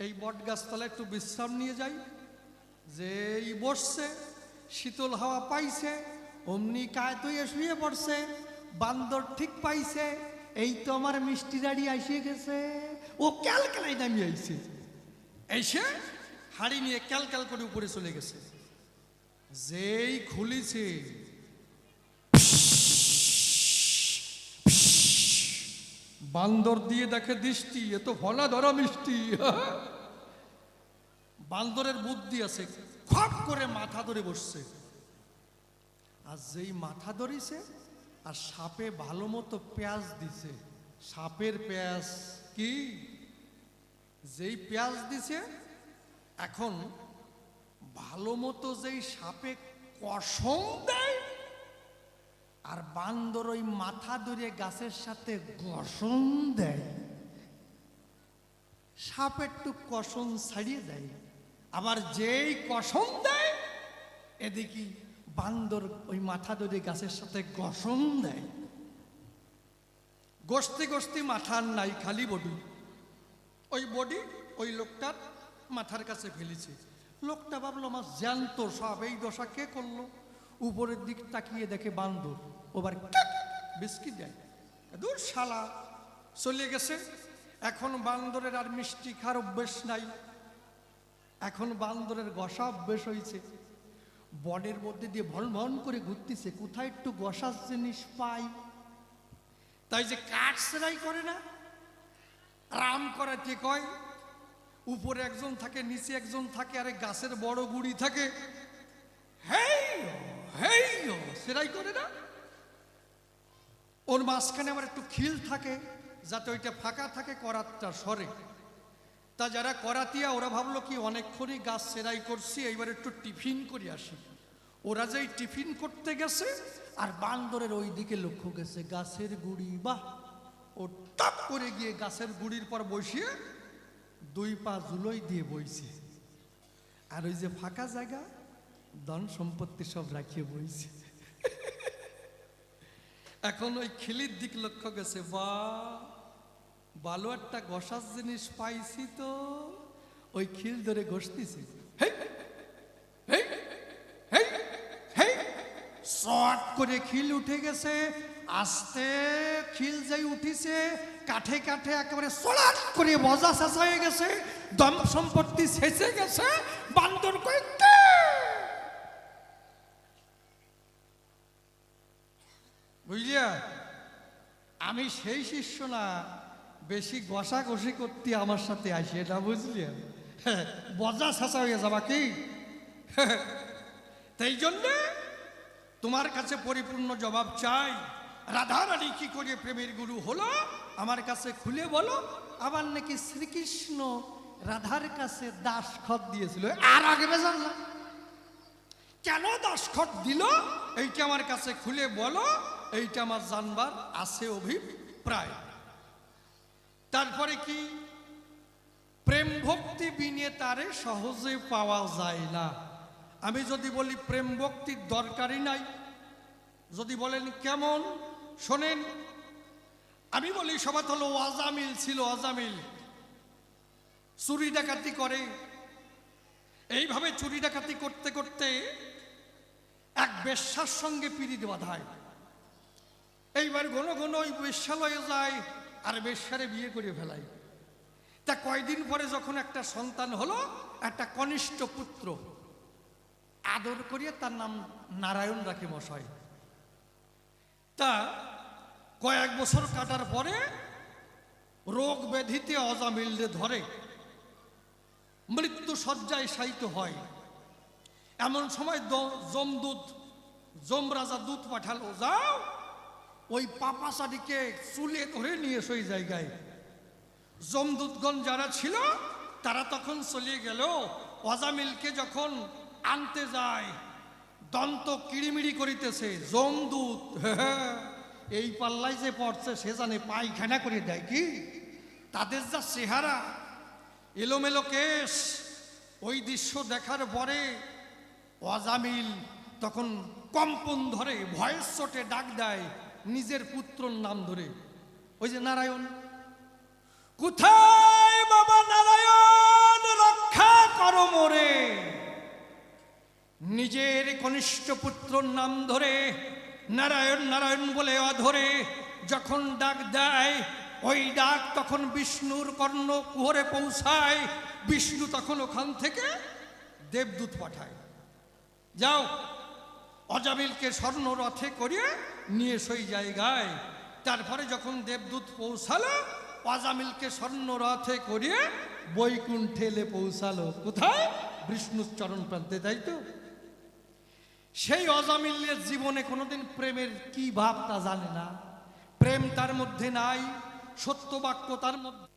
এই বট গাছতলা একটু বিশ্রাম নিয়ে যাই। যেই বসছে, শীতল হাওয়া পাইছে, অমনি কায় তুইয়ে শুয়ে পড়ছে। বান্দর ঠিক পাইছে, এই তো আমার মিষ্টি দাঁড়ি আসিয়ে গেছে। ও ক্যালকালাই নামিয়ে আইছে, এসে হাড়ি নিয়ে ক্যালক্যাল করে উপরে চলে গেছে। যেই খুলিছে, বান্দর দিয়ে দেখে দৃষ্টি, এ তো ফলা ধরা মিষ্টি। বান্দরের বুদ্ধি আছে, খপ করে মাথা ধরে বসছে। আর যেই মাথা ধরেছে, আর সাপে ভালো মতো পেঁয়াজ দিছে। সাপের পেঁয়াজ কি, যেই পেঁয়াজ দিছে, এখন ভালো মতো যেই সাপে কসম দেয়, আর বান্দর ওই মাথা ধরে গাছের সাথে কসম দেয়। সাপ একটু কসম ছাড়িয়ে দেয়, আবার যেই কসম দেয়, এদিকে বান্দর ওই মাথা ধরে গাছের সাথে কসম দেয়। গোস্তি গোস্তি মাথার নাই, খালি বডি। ওই বডি ওই লোকটার মাথার কাছে ফেলেছে। লোকটা ভাবলো আমার জ্যান্ত সাপ, এই দশা কে করলো? উপরের দিক তাকিয়ে দেখে বান্দর, ওবার বিস্কিট দেয়। দূর শালা, চলে গেছে। এখন বান্দরের আর মিষ্টি খাওয়ার অভ্যেস নাই, এখন বান্দরের গসা অভ্যেস হয়েছে। বনের মধ্যে দিয়ে ভন ভন করে ঘুরতেছে, কোথায় একটু গসার জিনিস পাই। তাই যে কাঠ সেলাই করে না, রাম করাতে কয়, উপরে একজন থাকে, নিচে একজন থাকে, আরে গাছের বড় গুড়ি থাকে, সেলাই করে না। ওর মাঝখানে আবার একটু খিল থাকে, যাতে ওইটা ফাঁকা থাকে, করাতটা সরে। তা যারা করাতিয়া, ওরা ভাবলো কি অনেকক্ষণই গাছ সেলাই করছি, এইবার একটু টিফিন করে আসি। ওরা যেই টিফিন করতে গেছে, আর বান্দরের ওই দিকে লক্ষ্য গেছে গাছের গুড়ি। বাহ, ও টপ করে গিয়ে গাছের গুড়ির পর বসিয়ে 2 পা জুলোই দিয়ে বইছে। আর ওই যে ফাঁকা জায়গা, ধন সম্পত্তি সব রাখিয়ে বইছে। এখন ওই খিলির দিক লক্ষ্য গেছে, বা ভালো একটা গসার জিনিস পাইছি তো। ওই খিল ধরে ঘষতেছে, শর্ট করে খিল উঠে গেছে। আস্তে খিল যাই উঠিছে, কাঠে কাঠে একেবারে সলাট করে বজা শেষ হয়ে গেছে, দম সম্পত্তি শেষে গেছে। বান্দর কই, বুঝলিয়া, আমি সেই শিষ্য না, বেশি ঘষাঘষি করতে আমার সাথে আসে, এটা বুঝলিয়া, বজা শেষা হয়ে যাবা কি। তাই জন্যে তোমার কাছে পরিপূর্ণ জবাব চাই। রাধারানী কি করে প্রেমের গুরু হলো, আমার কাছে খুলে বলো। আবার নাকি শ্রীকৃষ্ণ রাধার কাছে দাসখত দিয়েছিল, আর আগে বেজান না, কেন দাসখত দিল এইটা আমার কাছে খুলে বলো, এইটা আমার জানবার আছে অভিপ্রায়। তারপরে কি, প্রেম ভক্তি বিনে তারে সহজে পাওয়া যায় না। আমি যদি বলি প্রেম ভক্তির দরকারই নাই, যদি বলেন কেমন, শোনেন, আমি বলি সবাই হলো অজামিল ছিল। অজামিল চুরি ডাকাতি করে, এইভাবে চুরি ডাকাতি করতে করতে এক বেশ্যার সঙ্গে পিড়িতে বাঁধায়। এইবার ঘন ঘন ওই বেশ্যালয়ে যায়, আর বেশ্যারে বিয়ে করে ফেলায়। তা কয়দিন পরে যখন একটা সন্তান হলো, একটা কনিষ্ঠ পুত্র, আদর করিয়ে তার নাম নারায়ণ রাখে মশাই। তা কয়েক বছর কাটার পরে রোগ ব্যাধিতে অজামিলরে ধরে, মৃত্যু শয্যায় শায়িত হয়। এমন সময় যমরাজা দূত পাঠালো, যাও ওই পাপাচারীকে চুলে ধরে নিয়ে এসো এই জায়গায়। যমদূতগণ যারা ছিল তারা তখন চলে গেল। অজামিলকে যখন আনতে যায়, দন্ত কিড়িমিড়ি করিতেছে। যমদূত এই পাল্লায় যে পড়ছে সে জানে পায়খানা করে দেয় কি। তাদের যা চেহারা, এলোমেলো কেশ, ওই দৃশ্য দেখার পরে অজামিল তখন কম্পন ধরে, ভয়ের চোটে ডাক দেয় নিজের পুত্রর নাম ধরে, ওই যে নারায়ণ। কোথায় বাবা নারায়ণ, রক্ষা করো মোরে। নিজের কনিষ্ঠ পুত্রর নাম ধরে নারায়ণ নারায়ণ বলে অধরে যখন ডাক দেয়, ওই ডাক তখন বিষ্ণুর কর্ণ কুহরে পৌঁছায়। বিষ্ণু তখন ওখান থেকে দেবদূত পাঠায়, যাও অজামিলকে স্বর্ণ রথে করিয়ে নিয়ে সেই জায়গায়। তারপরে যখন দেবদূত পৌঁছালো, অজামিলকে স্বর্ণ রথে করিয়ে বৈকুণ্ঠে এলে পৌঁছালো। কোথায়? বিষ্ণুর চরণ প্রান্তে, তাই তো? সেই অজামিলের জীবনে কোনোদিন প্রেমের কি ভাব তা জানে না, প্রেম তার মধ্যে নাই, সত্য বাক্য তার মধ্যে।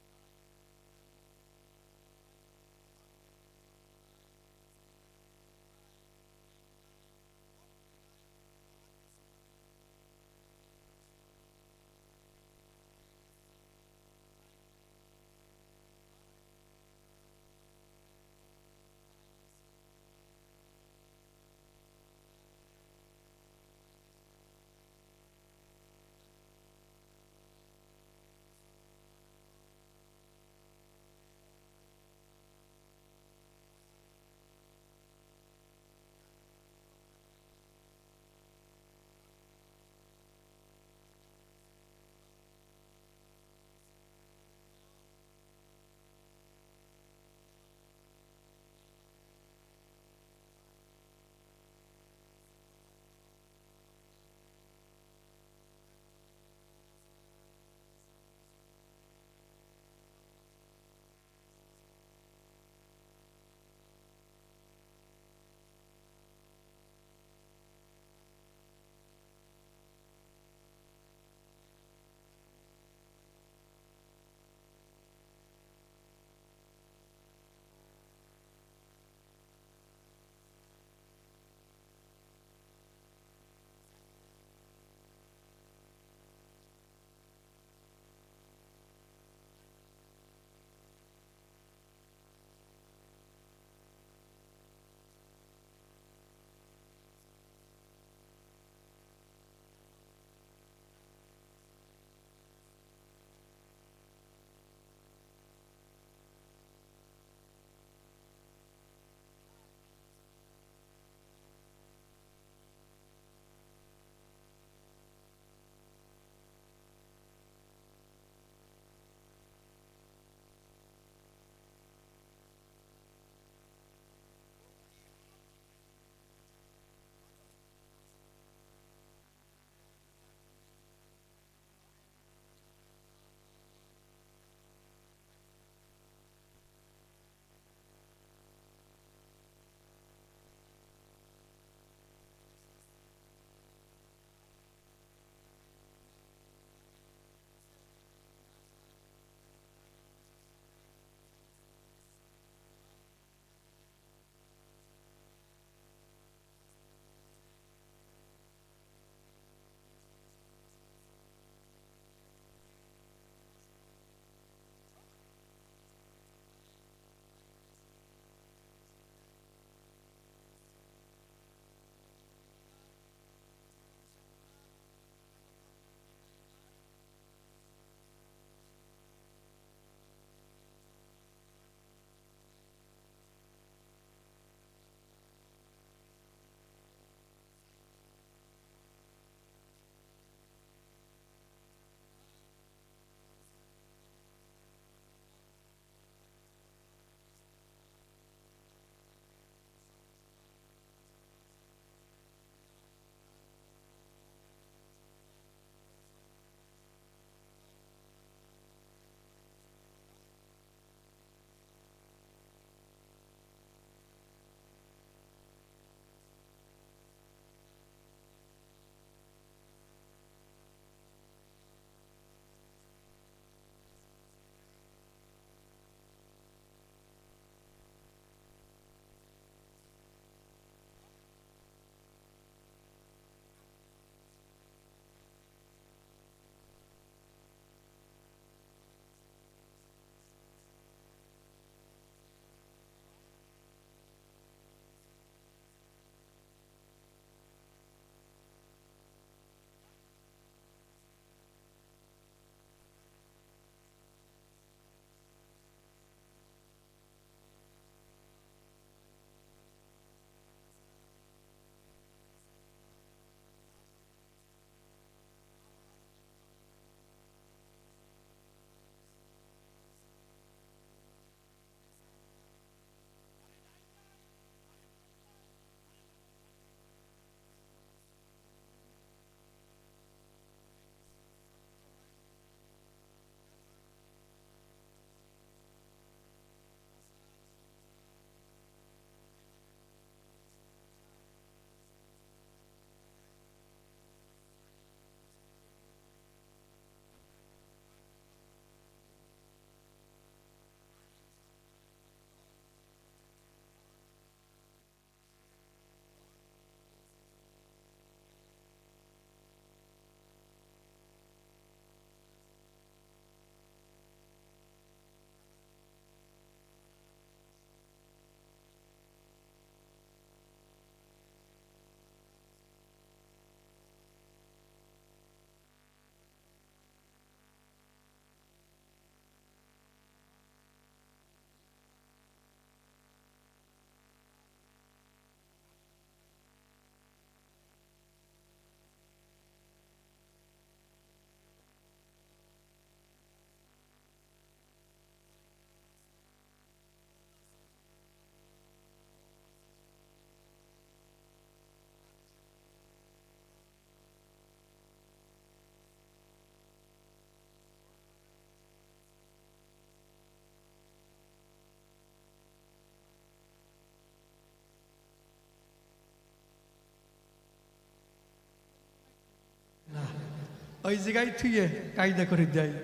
ওই জায়গায় থুয়ে কায়দা করে দেয়।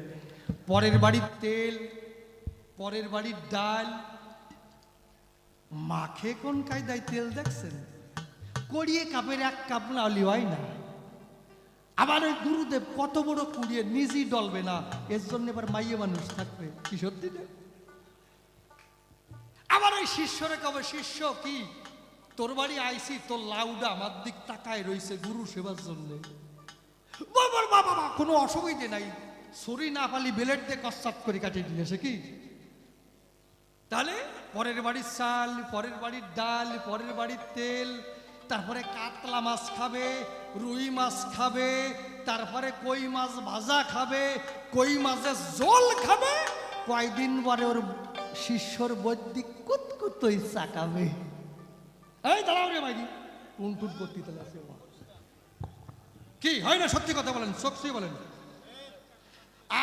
পরের বাড়ির তেল, পরের বাড়ির ডাল, মাখে কোন কায়দায় তেল দেখছেন? কড়িয়ে কাপের 1 কাপ না হলে হয় না। আবার ওই গুরুদেব কত বড় কুড়িয়ে নিজেই ডলবে না, এর জন্য এবার মাইয়ে মানুষ থাকবে, কি সত্যি না? আবার ওই শিষ্যরে কবে, শিষ্য কি তোর বাড়ি আইসি, তোর লাউডা আমার দিক তাকায় রইছে গুরু সেবার জন্য। বাবা কোনো অসুবিধে নাই, ছুরি না পালি বেলেট দিয়ে কচ্ছাপ করে কাটিয়ে দিয়েছে কি? তাহলে পরের বাড়ির চাল, পরের বাড়ির ডাল, পরের বাড়ির তেল, তারপরে কাতলা মাছ খাবে, রুই মাছ খাবে, তারপরে কই মাছ ভাজা খাবে, কই মাছের ঝোল খাবে, কয়দিন পরে ওর শিষ্যর বৈদিক কুতকুত ইচ্ছা খাবে। এই দাঁড়াও রে ভাই, টুনটুন করতে আছে কি হয় না? সত্যি কথা বলেন, সত্যি বলেন।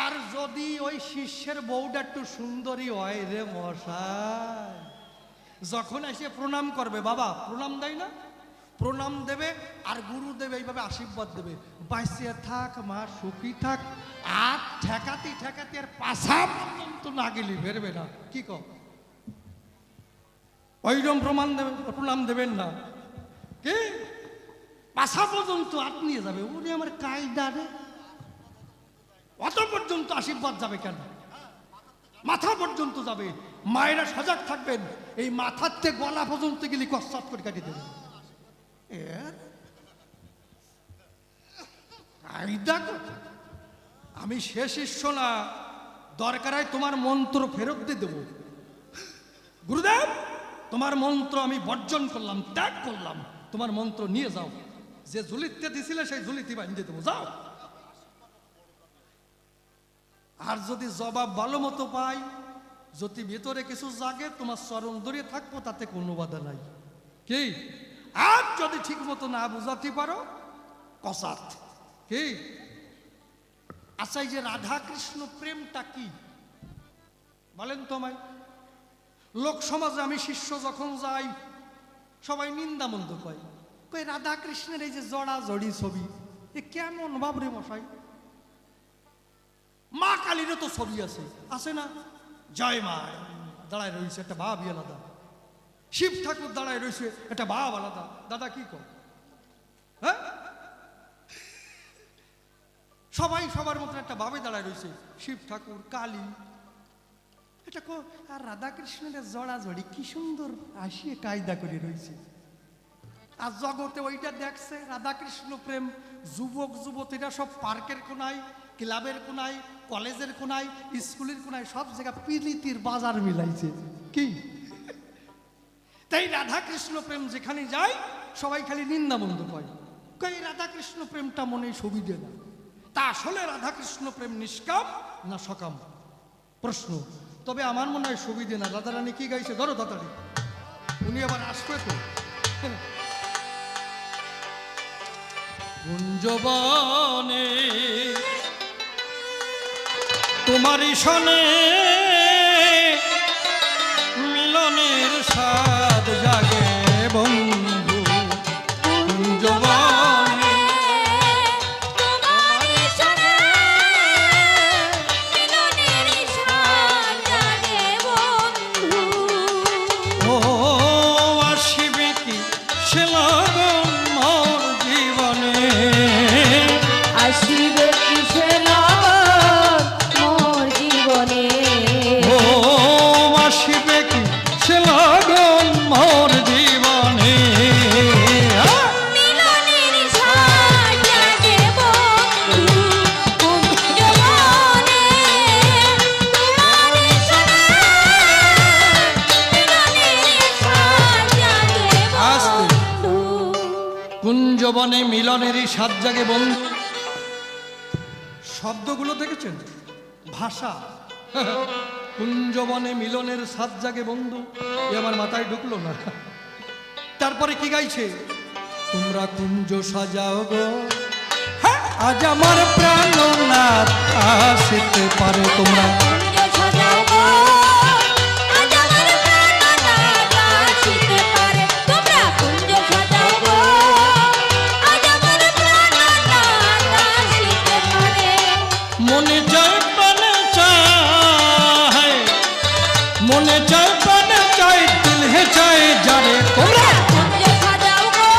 আর যদি ওই শিষ্যের বউটা একটু সুন্দরী হয় রে মশাই, যখন এসে প্রণাম করবে, বাবা প্রণাম দেয় না, প্রণাম দেবে আর গুরুদেব এইভাবে আশীর্বাদ দেবে, বাইসে থাক মা, সুখী থাক। আর ঠেকাতি ঠেকাতি আর পাশা পর্যন্ত না গেলি বেরবে না, কি কর? ওইরকম প্রণাম দেবেন না, কি পাশা পর্যন্ত হাত নিয়ে যাবে, উনি আমার কায়দা রে। অত পর্যন্ত আশীর্বাদ যাবে কেন? মাথা পর্যন্ত যাবে। মায়েরা সজাগ থাকবেন, এই মাথার থেকে গলা পর্যন্ত গেলে কচ্ছাপ করে কাটিয়ে দেবে। আমি সে শিষ্য না, দরকার হয় তোমার মন্ত্র ফেরত দিয়ে দেবো। গুরুদেব তোমার মন্ত্র আমি বর্জন করলাম, ত্যাগ করলাম, তোমার মন্ত্র নিয়ে যাও, যে ঝুলিতে দিছিলে সেই ঝুলিতে বাঁধিয়ে দেবো, যাও। আর যদি জবাব ভালো মতো পাই, যদি ভেতরে কিছু জাগে, তোমার চরণ ধরে থাকবো, তাতে কোনো বাধা নাই, কি? আর যদি ঠিক মতো না বুঝাতে পারো, কসাত, কি? আচ্ছা, এই যে রাধা কৃষ্ণ প্রেমটা কি বলেন তো আমায়? লোক সমাজে আমি শিষ্য যখন যাই, সবাই নিন্দা মন্দ কয়, কই রাধা কৃষ্ণের এই যে জড়া জড়ি ছবি, এ কেমন বাবরে মশাই? মা কালীরও তো ছবি আছে, আছে না? জয় মা দাঁড়ায় রয়েছে, একটা ভাবই আলাদা। শিব ঠাকুর দাঁড়ায় রয়েছে, একটা ভাব আলাদা। দাদা কি কর? হ্যাঁ, সবাই সবার মতো একটা ভাবে দাঁড়ায় রয়েছে, শিব ঠাকুর, কালী, এটা আর রাধা কৃষ্ণের জড়া জড়ি কি সুন্দর আসিয়ে কায়দা করে রয়েছে। আর জগতে ওইটা দেখছে রাধা কৃষ্ণ প্রেম, যুবক যুবতীরা সব পার্কের কোনায়, ক্লাবের কোনায়, কলেজের কোনায়, স্কুলের কোনায়, সব জায়গা প্রীতির বাজার মিলাইছে, কি? তাই রাধা কৃষ্ণ প্রেম যেখানে যায়, সবাই খালি নিন্দা মন্দ কয়, কই রাধা কৃষ্ণ প্রেমটা মনে সুবিধে না। তা আসলে রাধা কৃষ্ণ প্রেম নিষ্কাম না সকাম? প্রশ্ন। তবে আমার মনে হয় সুবিধে না। রাধা রানী কি গাইছে, ধরো তাড়াতাড়ি, উনি আবার আসবে তো। কুঞ্জবনে তোমারই সনে মিলনের স্বাদ জাগে বন্ধু, কুঞ্জবনে তোমারই সনে মিলনের স্বাদ জাগে বন্ধু। ও আসিবে কি সে লগন মোর জীবনে, আসিবে কিসে লগন মোর জীবনে, ও আসিবে কি সে লগন মোর জীবনে। মিলনের স্বাদ জাগে বন্ধু, কুঞ্জবনে তোমারই সনে মিলনের স্বাদ জাগে বন্ধু। কুঞ্জবনে মিলনেরই সাত জাগে বন্ধু। শব্দগুলো দেখেছেন, ভাষা। কুঞ্জবনে মিলনের সাত জাগে বন্ধু, এ আমার মাথায় ঢুকলো না। তারপরে কি গাইছে, তোমরা কুঞ্জ সাজাও গো, হ্যাঁ, আজ আমার প্রাণনাথ আসিতে পারে। তোমরা কুঞ্জ সাজাও গো, আজ আমার প্রাণনাথ আসিতে পারে। তোমরা কুঞ্জ সাজাও গো, আজ আমার প্রাণনাথ আসিতে পারে। মনে চায় প্রাণে চায় দিল হে চায় জানে তোমরা কুঞ্জ সাজাও গো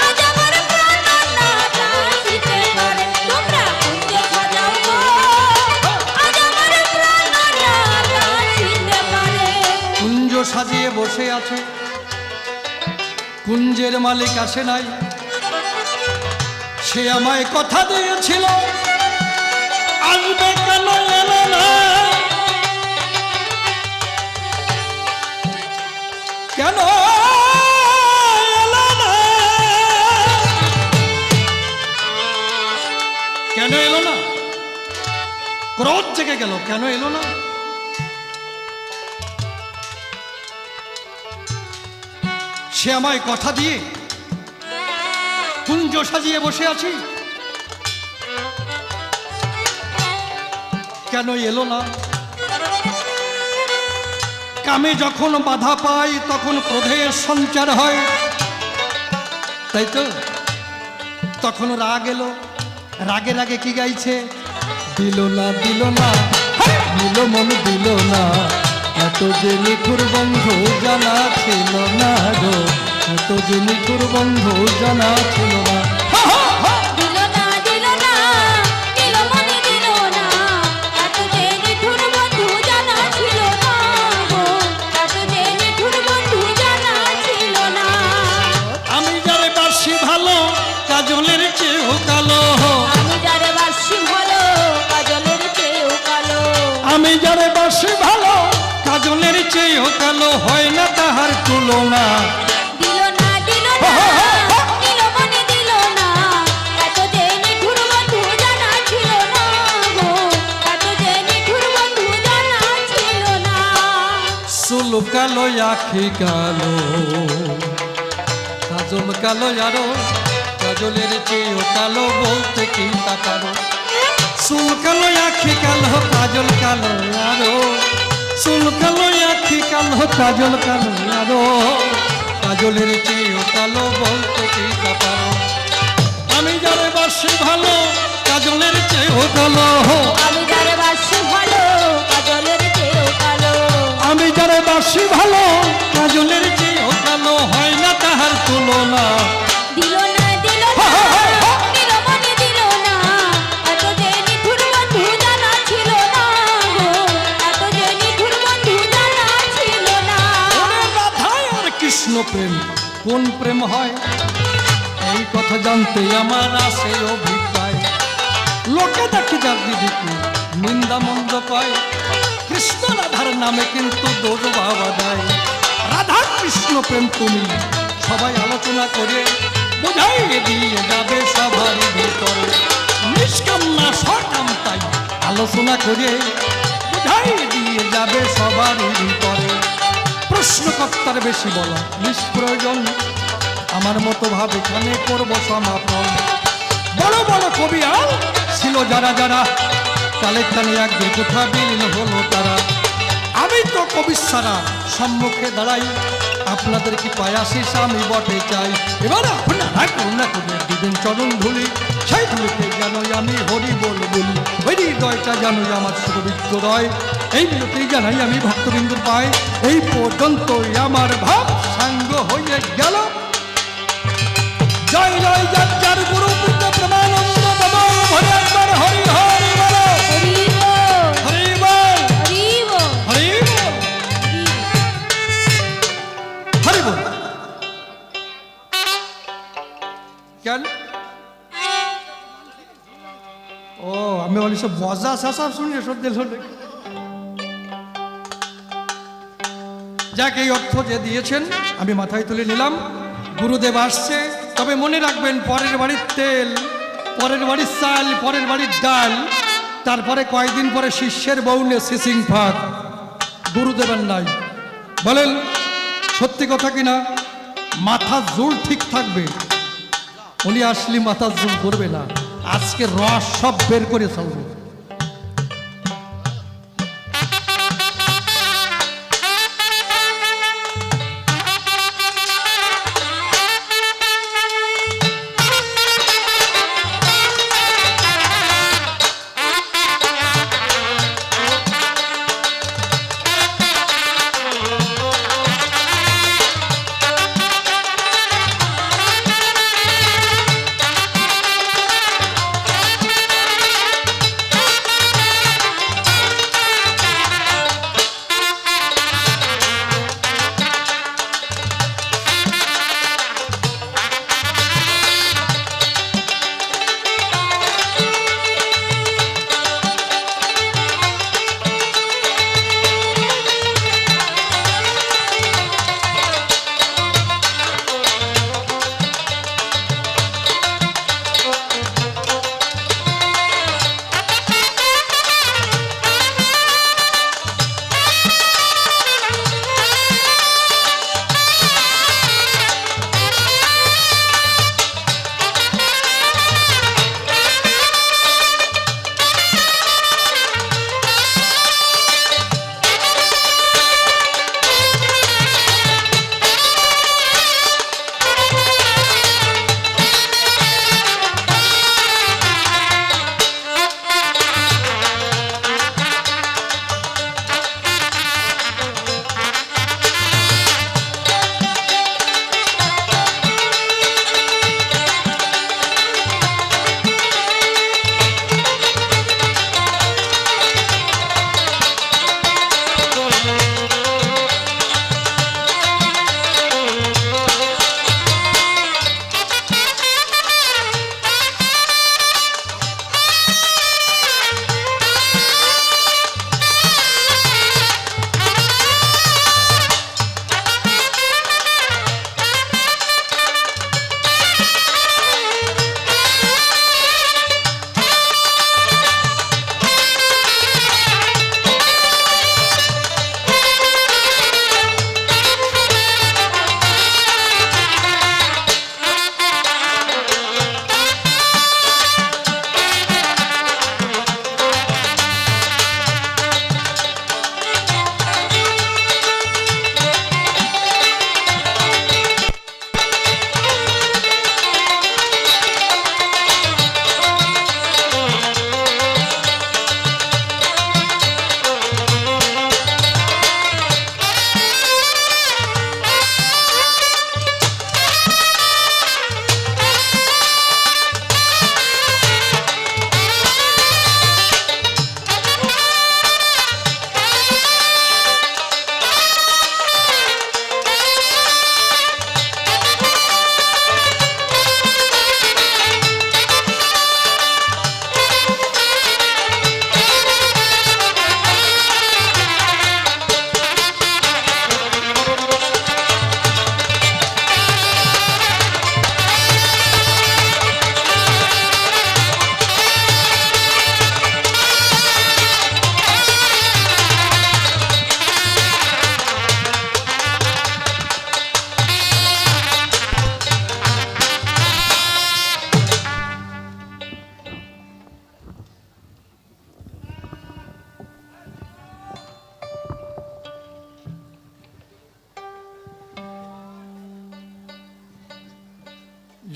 আজ আমার প্রাণ না বাঁচিতে পারে তোমরা কুঞ্জ সাজাও গো আজ আমার প্রাণ না বাঁচিতে পারে কুঞ্জ সাজিয়ে বসে আছে কুঞ্জের মালিক আসে নাই সে আমায় কথা দিয়েছিল আসবে কেন এলো না কেন এলো না কেন এলো না ক্রোধ জেগে গেল কেন এলো না সে আমায় কথা দিয়ে কুঞ্জ সাজিয়ে বসে আছি কেন এলো না কামে যখন বাধা পাই তখন ক্রোধের সঞ্চার হয় তাই তো তখন রাগ এলো রাগে রাগে কি গাইছে দিল না দিল মন দিল না এত যে নিঠুর বন্ধু জানা ছিল না গো এত যে নিঠুর বন্ধু জানা ছিল না দিল না দিল না দিল মনে দিল না এত যে নিঠুর বন্ধু জানা ছিল না গো এত যে নিঠুর বন্ধু জানা ছিল না আমি যারে বাসি ভালো কাজলের চেয়েও কালো আমি যারে বাসি ভালো কাজলের চেয়েও কালো আমি যারে বাসি ভালো কাজলের চেয়েও কালো হয় না তাহার তুলনা দিল না দিল না দিল মনে দিল না এত যে নিঠুর বন্ধু জানা ছিল না গো এত যে নিঠুর বন্ধু জানা ছিল না চুল কালো আখি কালো কাজল কালো আরো কাজলের চেয়েও কালো বলতে কি তা পারো চুল কালো আখি কালো কাজল কালো আরো চুল কালো আখি কালো কাজল কালো আরো কাজলের চেয়েও কালো বলতে কি তা পারো আমি যারে বাসি ভালো কাজলের চেয়েও কালো আমি যারে বাসি ভালো কাজলের চেয়েও কালো আমি যারে বাসি ভালো কাজলের চেয়েও কালো হয় না তাহার তুলনা দিল না দিল না দিল মনে দিল না এত যে নিঠুর বন্ধু জানা ছিল না গো এত যে নিঠুর বন্ধু জানা ছিল না ওরে রাধায় আর কৃষ্ণ প্রেম কোন প্রেম হয় এই কথা জানতে আমার আছে অভিপ্রায় লোকে দেখি যার দিদিকে নিন্দা মন্দ কয় কৃষ্ণ রাধার নামে কিন্তু দোষ বাবা দেয় রাধা কৃষ্ণ প্রেম তুমি সবাই আলোচনা করে বোঝাই দিয়ে যাবে সবার ভিতরে নিষ্কাম না সকাম তাই আলোচনা করে বোঝাই দিয়ে যাবে সবার ভিতরে প্রশ্নকর্তার বেশি বলা নিষ্প্রয়োজন আমার মতো ভাব এখানে করবো সমাপন বড় বড় কবি আর ছিল যারা যারা কালের টানে এক দুর্গোঠা বিলীন হলো তারা আমি তো কবি সারা সম্মুখে দাঁড়াই আপনাদের কি পায়াশিস আমি বটে চাই এবার আপনারা করুণা করে দিবেন চরণ ধুলি সেই ধুলিতে জানোই আমি হরি বল বলি ওই হৃদয়টা জানোই আমার সুপবিত্র রয় এই বিরতেই জানাই আমি ভক্তবিন্দুর পাই এই পর্যন্তই আমার ভাব সাঙ্গ হয়ে গেল জয় জয় যার গুরু পুত্র প্রেমানন্দ বাবা হরে একবার হরি হরি বলো হরি বল হরি বল হরি বল হরি বল হরি বল কেন ও আমি বলি সব মজা শাসা শুনি সব দিল যাক এই অর্থ যে দিয়েছেন আমি মাথায় তুলে নিলাম গুরুদেব আসছে তবে মনে রাখবেন পরের বাড়ির তেল পরের বাড়ির চাল পরের বাড়ির ডাল তারপরে কয়েকদিন পরে শিষ্যের বউনে সিসিং ফাঁক গুরুদেবের নাই বলেন সত্যি কথা কিনা মাথা জোর ঠিক থাকবে উনি আসলে মাথা জোর করবে না আজকে রস সব বের করে চলবে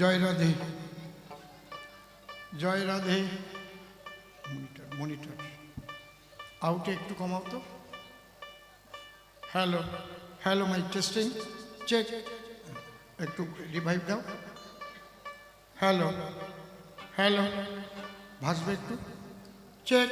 জয় রাধে, জয় রাধে। মনিটর মনিটর আউটে একটু কমাও তো। Hello hello, mic testing, check, একটু রিভাইভ দাও। হ্যালো হ্যালো, ভাসবে একটু, চেক।